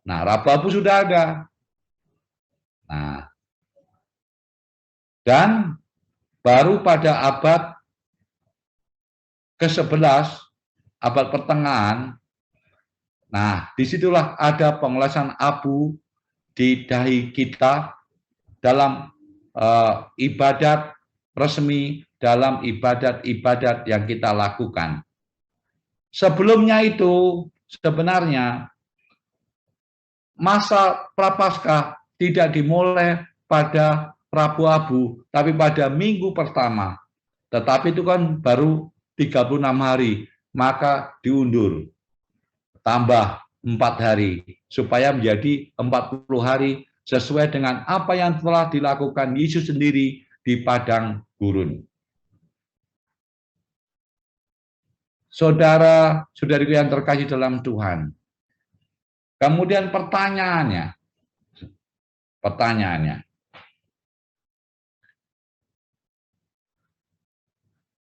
Speaker 3: Nah, Rabu Abu sudah ada. Nah, dan baru pada abad ke-11, abad pertengahan. Nah, disitulah ada pengolasan abu di dahi kita dalam ibadat resmi, dalam ibadat-ibadat yang kita lakukan. Sebelumnya itu sebenarnya masa Prapaskah tidak dimulai pada Rabu Abu, tapi pada minggu pertama. Tetapi itu kan baru 36 hari, maka diundur. Tambah 4 hari, supaya menjadi 40 hari sesuai dengan apa yang telah dilakukan Yesus sendiri di padang gurun. Saudara-saudariku yang terkasih dalam Tuhan. Kemudian pertanyaannya,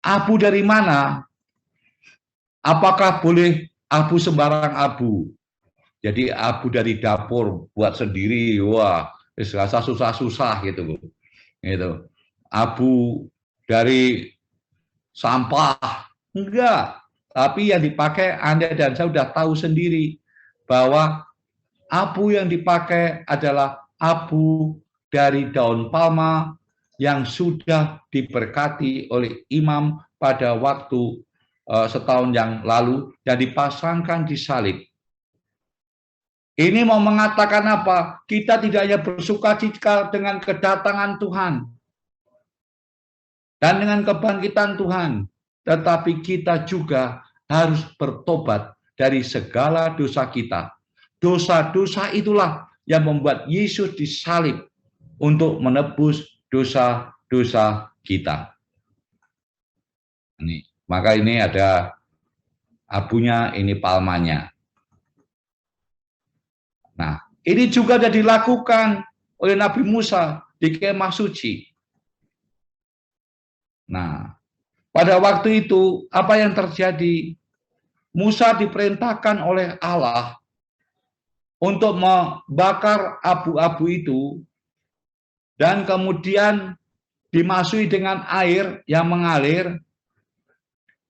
Speaker 3: abu dari mana? Apakah boleh abu sembarang abu? Jadi abu dari dapur buat sendiri, wah, rasa susah-susah gitu. Gitu. Abu dari sampah, enggak. Tapi yang dipakai Anda dan saya sudah tahu sendiri bahwa abu yang dipakai adalah abu dari daun palma yang sudah diberkati oleh imam pada waktu setahun yang lalu dan dipasangkan di salib. Ini mau mengatakan apa? Kita tidak hanya bersukacita dengan kedatangan Tuhan dan dengan kebangkitan Tuhan, tetapi kita juga harus bertobat dari segala dosa kita. Dosa-dosa itulah yang membuat Yesus disalib untuk menebus dosa-dosa kita. Maka ini ada abunya, ini palmanya. Nah, ini juga sudah dilakukan oleh Nabi Musa di kemah suci. Nah, pada waktu itu apa yang terjadi? Musa diperintahkan oleh Allah untuk membakar abu-abu itu dan kemudian dimasuki dengan air yang mengalir,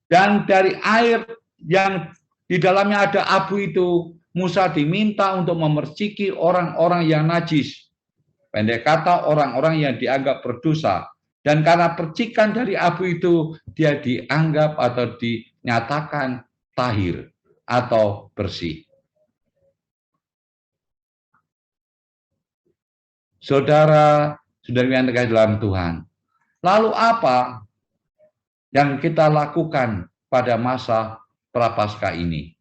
Speaker 3: dan dari air yang di dalamnya ada abu itu Musa diminta untuk memerciki orang-orang yang najis. Pendek kata, orang-orang yang dianggap berdosa. Dan karena percikan dari abu itu, dia dianggap atau dinyatakan tahir atau bersih. Saudara-saudari yang terkasih dalam Tuhan, lalu apa yang kita lakukan pada masa Prapaskah ini?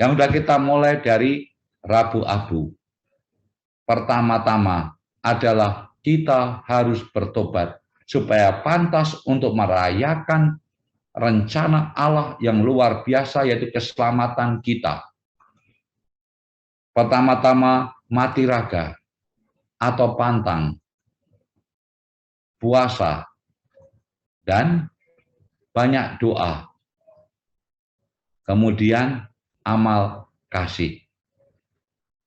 Speaker 3: Yang sudah kita mulai dari Rabu Abu. Pertama-tama adalah kita harus bertobat supaya pantas untuk merayakan rencana Allah yang luar biasa, yaitu keselamatan kita. Pertama-tama mati raga atau pantang, puasa, dan banyak doa. Kemudian amal kasih.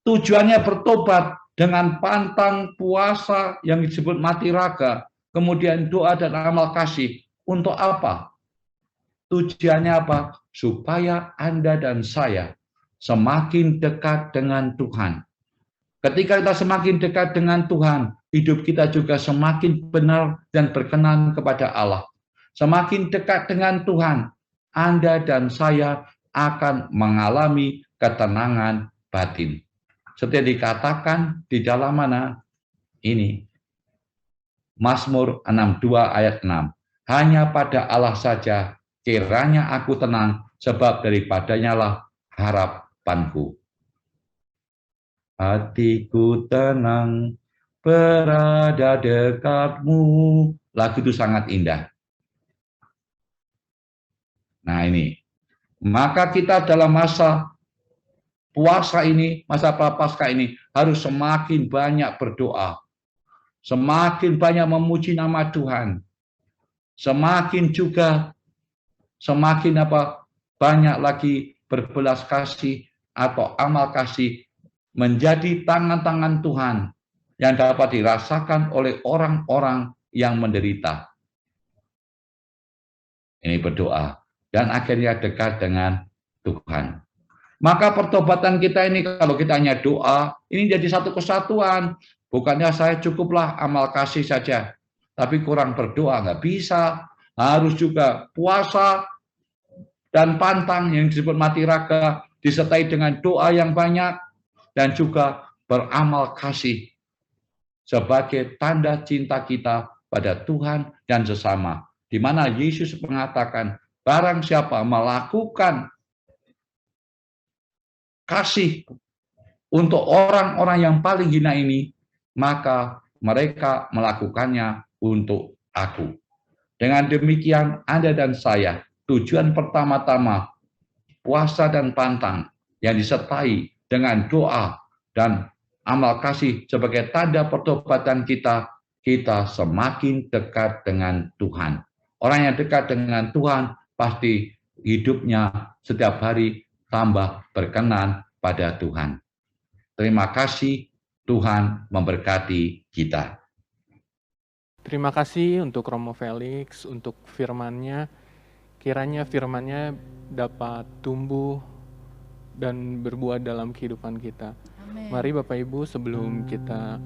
Speaker 3: Tujuannya bertobat dengan pantang, puasa yang disebut mati raga, kemudian doa dan amal kasih. Untuk apa? Tujuannya apa? Supaya Anda dan saya semakin dekat dengan Tuhan. Ketika kita semakin dekat dengan Tuhan, hidup kita juga semakin benar dan berkenan kepada Allah. Semakin dekat dengan Tuhan, Anda dan saya akan mengalami ketenangan batin. Seperti dikatakan di dalam mana? Ini. Mazmur 62 ayat 6. Hanya pada Allah saja kiranya aku tenang, sebab daripadanya lah harapanku. Hatiku tenang, berada dekatmu. Lagu itu sangat indah. Nah ini. Maka kita dalam masa puasa ini, masa Prapaskah ini harus semakin banyak berdoa, semakin banyak memuji nama Tuhan, semakin banyak lagi berbelas kasih atau amal kasih menjadi tangan-tangan Tuhan yang dapat dirasakan oleh orang-orang yang menderita. ini berdoa dan akhirnya dekat dengan Tuhan. Maka pertobatan kita ini kalau kita hanya doa, ini jadi satu kesatuan. Bukannya saya cukuplah amal kasih saja, tapi kurang berdoa nggak bisa. Harus juga puasa dan pantang yang disebut mati raga, disertai dengan doa yang banyak, dan juga beramal kasih sebagai tanda cinta kita pada Tuhan dan sesama. Di mana Yesus mengatakan, barang siapa melakukan kasih untuk orang-orang yang paling hina ini, maka mereka melakukannya untuk aku. Dengan demikian, Anda dan saya, tujuan pertama-tama, puasa dan pantang yang disertai dengan doa dan amal kasih sebagai tanda pertobatan kita, kita semakin dekat dengan Tuhan. Orang yang dekat dengan Tuhan pasti hidupnya setiap hari tambah berkenan pada Tuhan. Terima kasih, Tuhan memberkati kita.
Speaker 2: Terima kasih untuk Romo Felix, untuk firman-Nya. Kiranya firman-Nya dapat tumbuh dan berbuah dalam kehidupan kita.
Speaker 1: Amin.
Speaker 2: Mari Bapak Ibu, sebelum kita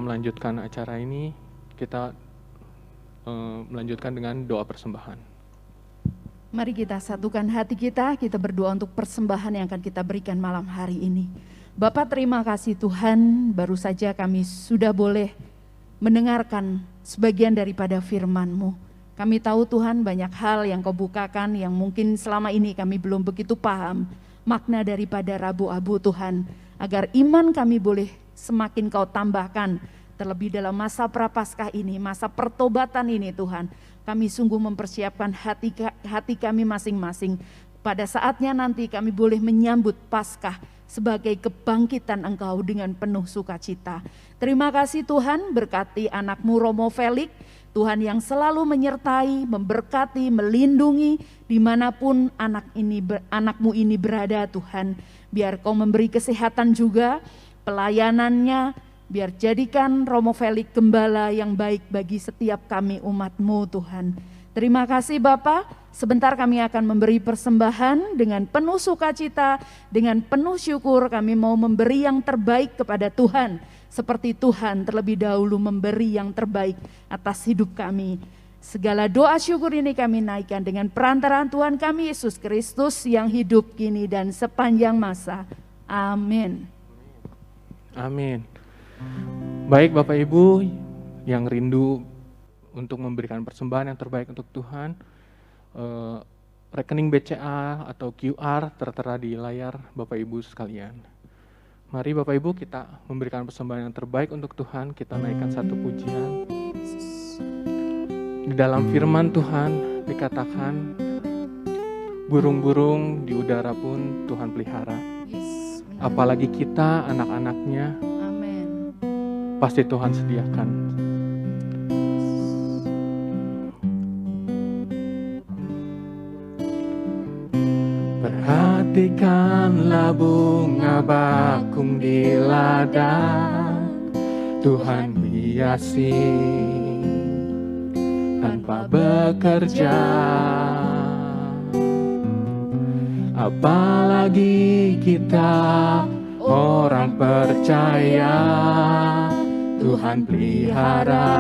Speaker 2: melanjutkan acara ini, kita melanjutkan dengan doa persembahan.
Speaker 1: Mari kita satukan hati kita berdoa untuk persembahan yang akan kita berikan malam hari ini. Bapak, terima kasih Tuhan, baru saja kami sudah boleh mendengarkan sebagian daripada firman-Mu. Kami tahu Tuhan banyak hal yang Kau bukakan yang mungkin selama ini kami belum begitu paham makna daripada Rabu-Abu Tuhan. Agar iman kami boleh semakin Kau tambahkan terlebih dalam masa prapaskah ini, masa pertobatan ini Tuhan. Kami sungguh mempersiapkan hati kami masing-masing. Pada saatnya nanti kami boleh menyambut Paskah sebagai kebangkitan Engkau dengan penuh sukacita. Terima kasih Tuhan, berkati anak-Mu Romo Felix, Tuhan yang selalu menyertai, memberkati, melindungi dimanapun anak-Mu ini berada Tuhan. Biar Kau memberi kesehatan juga, pelayanannya, biar jadikan Romo Felix gembala yang baik bagi setiap kami umat-Mu Tuhan. Terima kasih Bapak, sebentar kami akan memberi persembahan dengan penuh sukacita, dengan penuh syukur kami mau memberi yang terbaik kepada Tuhan. Seperti Tuhan terlebih dahulu memberi yang terbaik atas hidup kami. Segala doa syukur ini kami naikkan dengan perantaraan Tuhan kami Yesus Kristus yang hidup kini dan sepanjang masa. Amin.
Speaker 2: Amin. Baik Bapak Ibu yang rindu untuk memberikan persembahan yang terbaik untuk Tuhan, rekening BCA atau QR tertera di layar Bapak Ibu sekalian. Mari Bapak Ibu kita memberikan persembahan yang terbaik untuk Tuhan, kita naikkan satu pujian. Di dalam firman Tuhan dikatakan, burung-burung di udara pun Tuhan pelihara. Apalagi kita anak-anaknya, pasti Tuhan sediakan. Perhatikanlah bunga bakung di ladang, Tuhan hiasi tanpa bekerja. Apalagi kita orang percaya, Tuhan pelihara,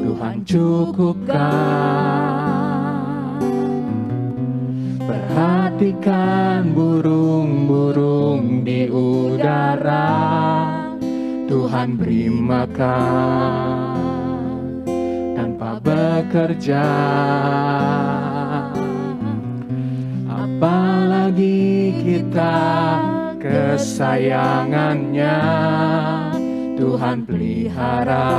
Speaker 2: Tuhan cukupkan. Perhatikan burung-burung di udara, Tuhan beri makan tanpa bekerja. Apalagi kita kesayangannya, Tuhan pelihara,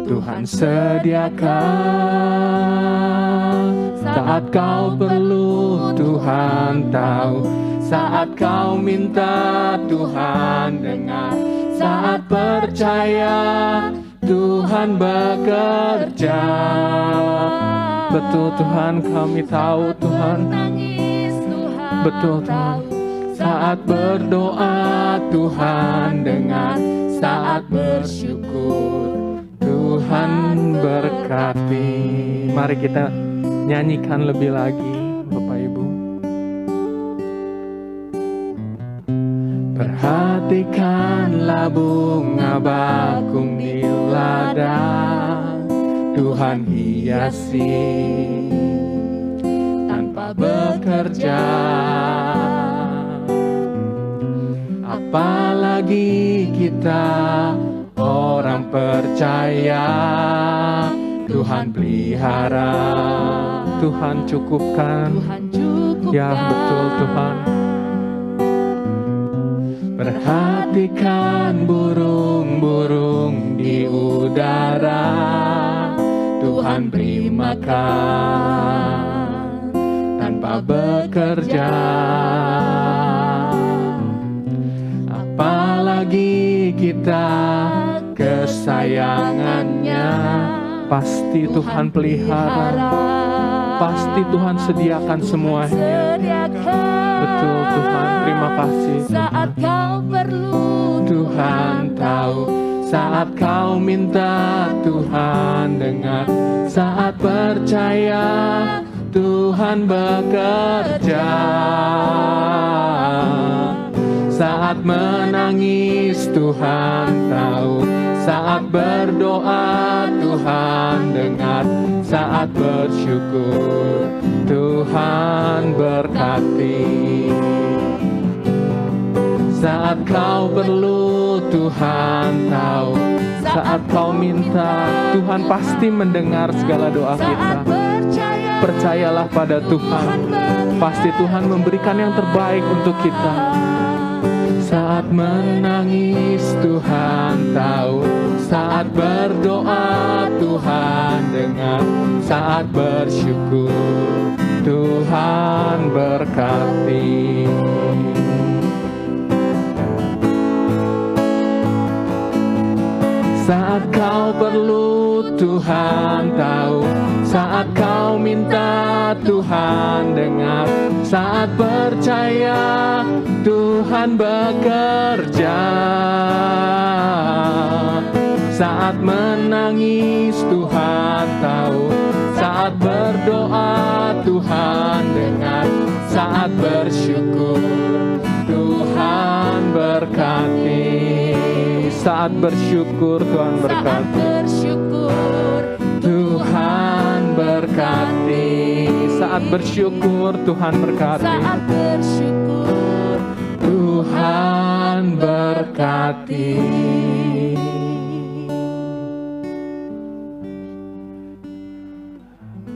Speaker 2: Tuhan sediakan. Saat kau perlu Tuhan tahu, saat kau minta Tuhan dengar, saat percaya Tuhan bekerja. Betul Tuhan, kami tahu Tuhan. Betul Tuhan. Saat berdoa Tuhan dengar,
Speaker 1: saat bersyukur.
Speaker 2: Tuhan berkati. Mari kita nyanyikan lebih lagi, Bapak Ibu. Perhatikanlah bunga bakung di ladang, Tuhan hiasi tanpa bekerja. Apalagi kita orang percaya, Tuhan pelihara, Tuhan cukupkan.
Speaker 1: Tuhan cukupkan.
Speaker 2: Ya betul Tuhan. Perhatikan burung-burung di udara, Tuhan beri makan tanpa bekerja. Apalagi kita kesayangannya, pasti Tuhan pelihara, pasti Tuhan sediakan semuanya. Betul Tuhan, terima kasih.
Speaker 1: Saat kau perlu,
Speaker 2: Tuhan tahu. Saat kau minta, Tuhan dengar. Saat percaya, Tuhan bekerja. Saat menangis, Tuhan tahu. Saat berdoa, Tuhan dengar. Saat bersyukur, Tuhan berkati. Saat kau perlu, Tuhan tahu. Saat kau minta, Tuhan pasti mendengar segala doa kita. Percayalah pada Tuhan, pasti Tuhan memberikan yang terbaik untuk kita. Saat menangis, Tuhan tahu. Saat berdoa, Tuhan dengar. Saat bersyukur, Tuhan berkati. Saat kau perlu, Tuhan tahu. Saat kau minta, Tuhan dengar. Saat percaya, Tuhan bekerja. Saat menangis, Tuhan tahu. Saat berdoa, Tuhan dengar. Saat bersyukur, Tuhan berkati. Saat bersyukur, Tuhan berkati. Tuhan berkati. Saat bersyukur, Tuhan berkati.
Speaker 1: Saat bersyukur,
Speaker 2: Tuhan berkati.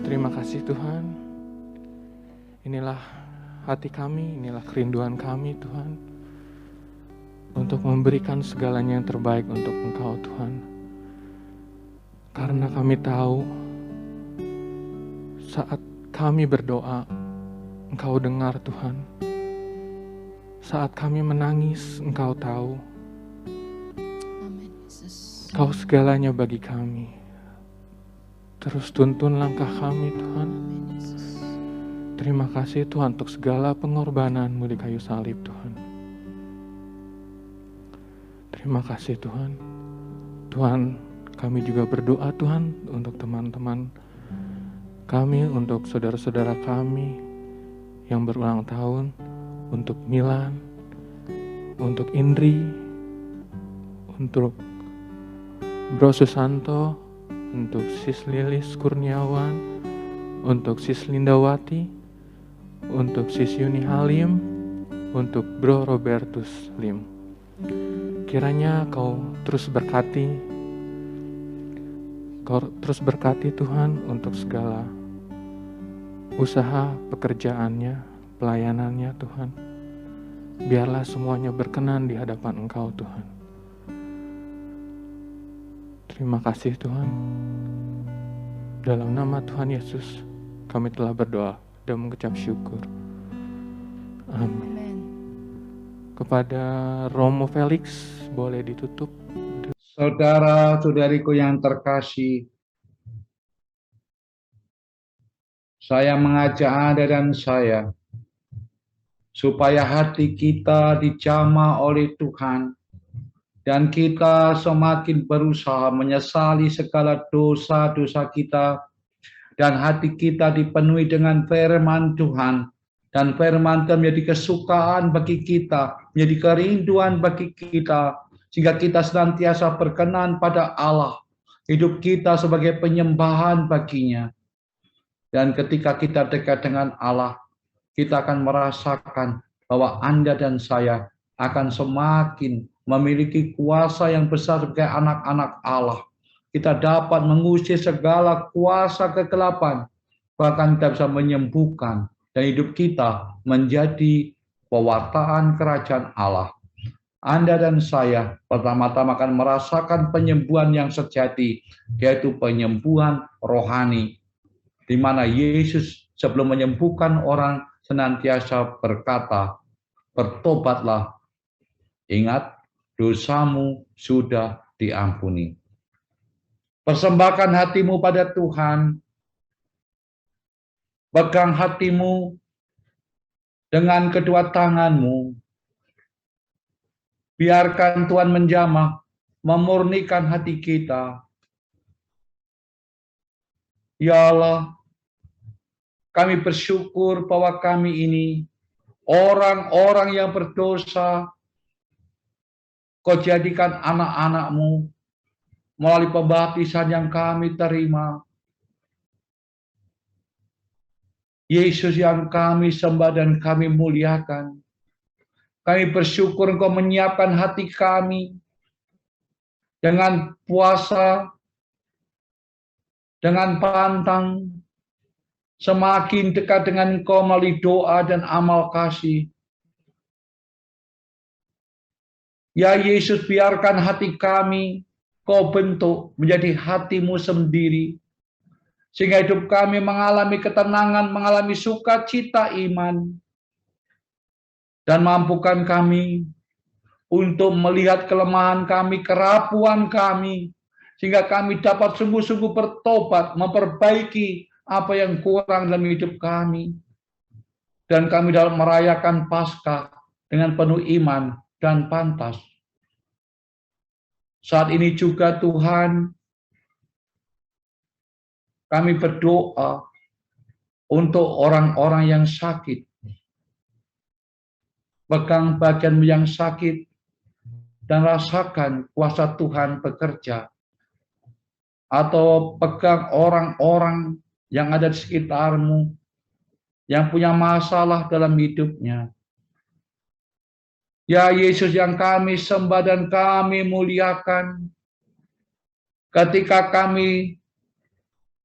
Speaker 2: Terima kasih Tuhan. Inilah hati kami, inilah kerinduan kami Tuhan, untuk memberikan segalanya yang terbaik untuk Engkau Tuhan. Karena kami tahu saat kami berdoa, Engkau dengar Tuhan. Saat kami menangis, Engkau tahu. Engkau segalanya bagi kami. Terus tuntun langkah kami Tuhan. Terima kasih Tuhan untuk segala pengorbanan-Mu di kayu salib Tuhan. Terima kasih Tuhan. Tuhan, kami juga berdoa Tuhan untuk teman-teman kami, untuk saudara-saudara kami yang berulang tahun, untuk Milan, untuk Indri, untuk Bro Susanto, untuk Sis Lilis Kurniawan, untuk Sis Lindawati, untuk Sis Yuni Halim, untuk Bro Robertus Lim. Kiranya Kau terus berkati, Kau terus berkati Tuhan untuk segala usaha pekerjaannya, pelayanannya Tuhan. Biarlah semuanya berkenan di hadapan Engkau Tuhan. Terima kasih Tuhan. Dalam nama Tuhan Yesus kami telah berdoa dan mengucap syukur. Amin. Kepada Romo Felix boleh ditutup.
Speaker 3: Saudara-saudariku yang terkasih, saya mengajak Anda dan saya supaya hati kita dijamah oleh Tuhan dan kita semakin berusaha menyesali segala dosa-dosa kita, dan hati kita dipenuhi dengan firman Tuhan, dan firman Tuhan menjadi kesukaan bagi kita, menjadi kerinduan bagi kita, sehingga kita senantiasa berkenan pada Allah, hidup kita sebagai penyembahan baginya. Dan ketika kita dekat dengan Allah, kita akan merasakan bahwa Anda dan saya akan semakin memiliki kuasa yang besar sebagai anak-anak Allah. Kita dapat mengusir segala kuasa kegelapan, bahkan kita bisa menyembuhkan, dan hidup kita menjadi pewartaan kerajaan Allah. Anda dan saya pertama-tama akan merasakan penyembuhan yang sejati, yaitu penyembuhan rohani, di mana Yesus sebelum menyembuhkan orang senantiasa berkata, bertobatlah, ingat dosamu sudah diampuni. Persembahkan hatimu pada Tuhan, pegang hatimu dengan kedua tanganmu, biarkan Tuhan menjamah, memurnikan hati kita. Ya Allah, kami bersyukur bahwa kami ini orang-orang yang berdosa, Kau jadikan anak-anak-Mu melalui pembaptisan yang kami terima. Yesus yang kami sembah dan kami muliakan. Kami bersyukur Engkau menyiapkan hati kami dengan puasa, dengan pantang, semakin dekat dengan Engkau melalui doa dan amal kasih. Ya Yesus, biarkan hati kami Kau bentuk menjadi hati-Mu sendiri, sehingga hidup kami mengalami ketenangan, mengalami sukacita iman, dan mampukan kami untuk melihat kelemahan kami, kerapuan kami, sehingga kami dapat sungguh-sungguh bertobat, memperbaiki apa yang kurang dalam hidup kami, dan kami dapat merayakan Paskah dengan penuh iman dan pantas. Saat ini juga Tuhan, kami berdoa untuk orang-orang yang sakit. Pegang bagian yang sakit dan rasakan kuasa Tuhan bekerja. Atau pegang orang-orang yang ada di sekitarmu, yang punya masalah dalam hidupnya. Ya Yesus yang kami sembah dan kami muliakan, ketika kami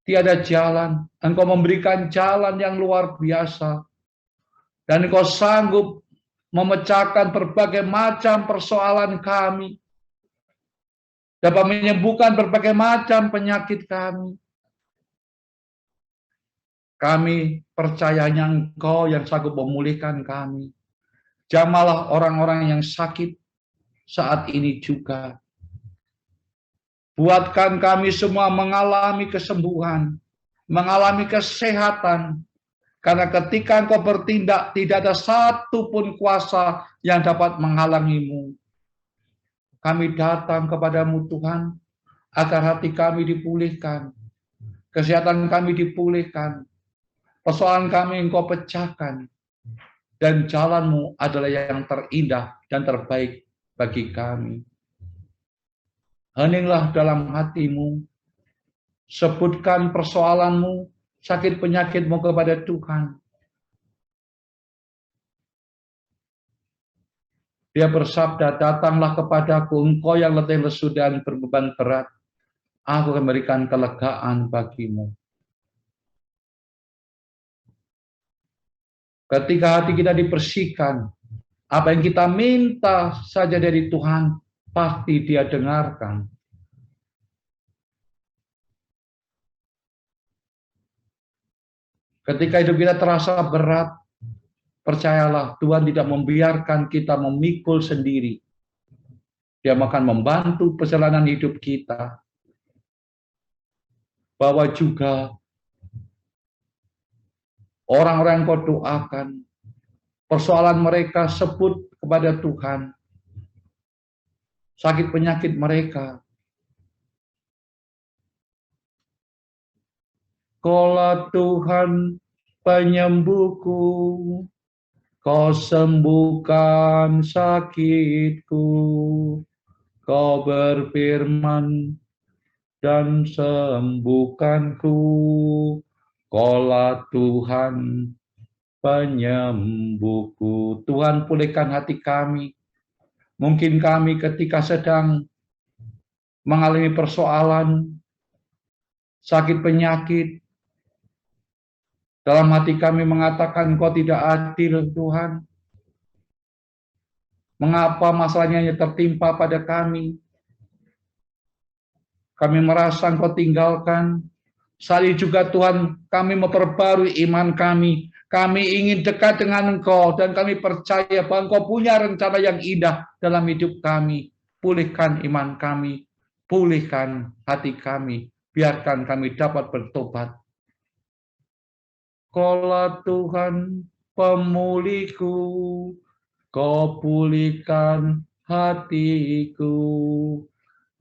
Speaker 3: tiada jalan, Engkau memberikan jalan yang luar biasa, dan Engkau sanggup memecahkan berbagai macam persoalan kami, dapat menyembuhkan berbagai macam penyakit kami. Kami percayanya Engkau yang sanggup memulihkan kami. Jamalah orang-orang yang sakit saat ini juga. Buatkan kami semua mengalami kesembuhan, mengalami kesehatan. Karena ketika Engkau bertindak, tidak ada satu pun kuasa yang dapat menghalangi-Mu. Kami datang kepadamu Tuhan, agar hati kami dipulihkan, kesehatan kami dipulihkan, persoalan kami Engkau pecahkan, dan jalan-Mu adalah yang terindah dan terbaik bagi kami. Heninglah dalam hatimu, sebutkan persoalanmu, sakit penyakitmu kepada Tuhan. Dia bersabda, datanglah kepadaku, engkau yang letih lesu dan berbeban berat, aku akan memberikan kelegaan bagimu. Ketika hati kita dibersihkan, apa yang kita minta saja dari Tuhan, pasti Dia dengarkan. Ketika hidup kita terasa berat, percayalah Tuhan tidak membiarkan kita memikul sendiri. Dia akan membantu perjalanan hidup kita. Bahwa juga orang-orang yang kau doakan, persoalan mereka sebut kepada Tuhan. sakit penyakit mereka. Kaulah Tuhan penyembuhku, Kau sembuhkan sakitku, Kau berfirman dan sembuhkanku. Kaulah Tuhan penyembuhku. Tuhan, pulihkan hati kami. Mungkin kami ketika sedang mengalami persoalan, sakit penyakit, dalam hati kami mengatakan Kau tidak adil, Tuhan. Mengapa masalahnya hanya tertimpa pada kami? Kami merasa Engkau tinggalkan. Saat ini juga Tuhan, kami memperbarui iman kami. Kami ingin dekat dengan Engkau dan kami percaya bahwa Engkau punya rencana yang indah dalam hidup kami. Pulihkan iman kami, pulihkan hati kami, biarkan kami dapat bertobat. Kaulah Tuhan pemulihku, Kau pulihkan hatiku,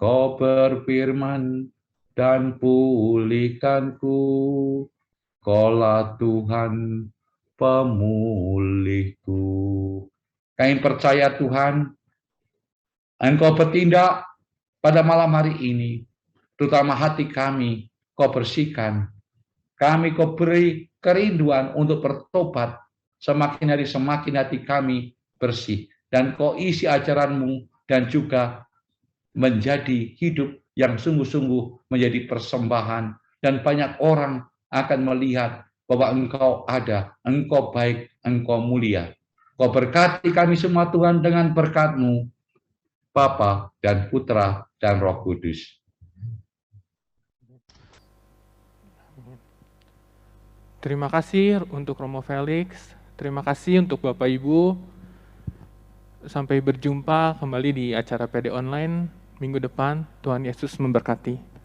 Speaker 3: Kau berfirman dan pulihkanku. Kaulah Tuhan pemulihku. Kami percaya Tuhan, Engkau bertindak pada malam hari ini, terutama hati kami, Kau bersihkan. Kami Kau beri kerinduan untuk bertobat, semakin hari semakin hati kami bersih. Dan Kau isi ajaran-Mu dan juga menjadi hidup yang sungguh-sungguh menjadi persembahan. Dan banyak orang akan melihat bahwa Engkau ada, Engkau baik, Engkau mulia. Kau berkati kami semua Tuhan dengan berkat-Mu, Bapa dan Putra dan Roh Kudus.
Speaker 2: Terima kasih untuk Romo Felix, terima kasih untuk Bapak Ibu. Sampai berjumpa kembali di acara PD Online minggu depan. Tuhan Yesus memberkati.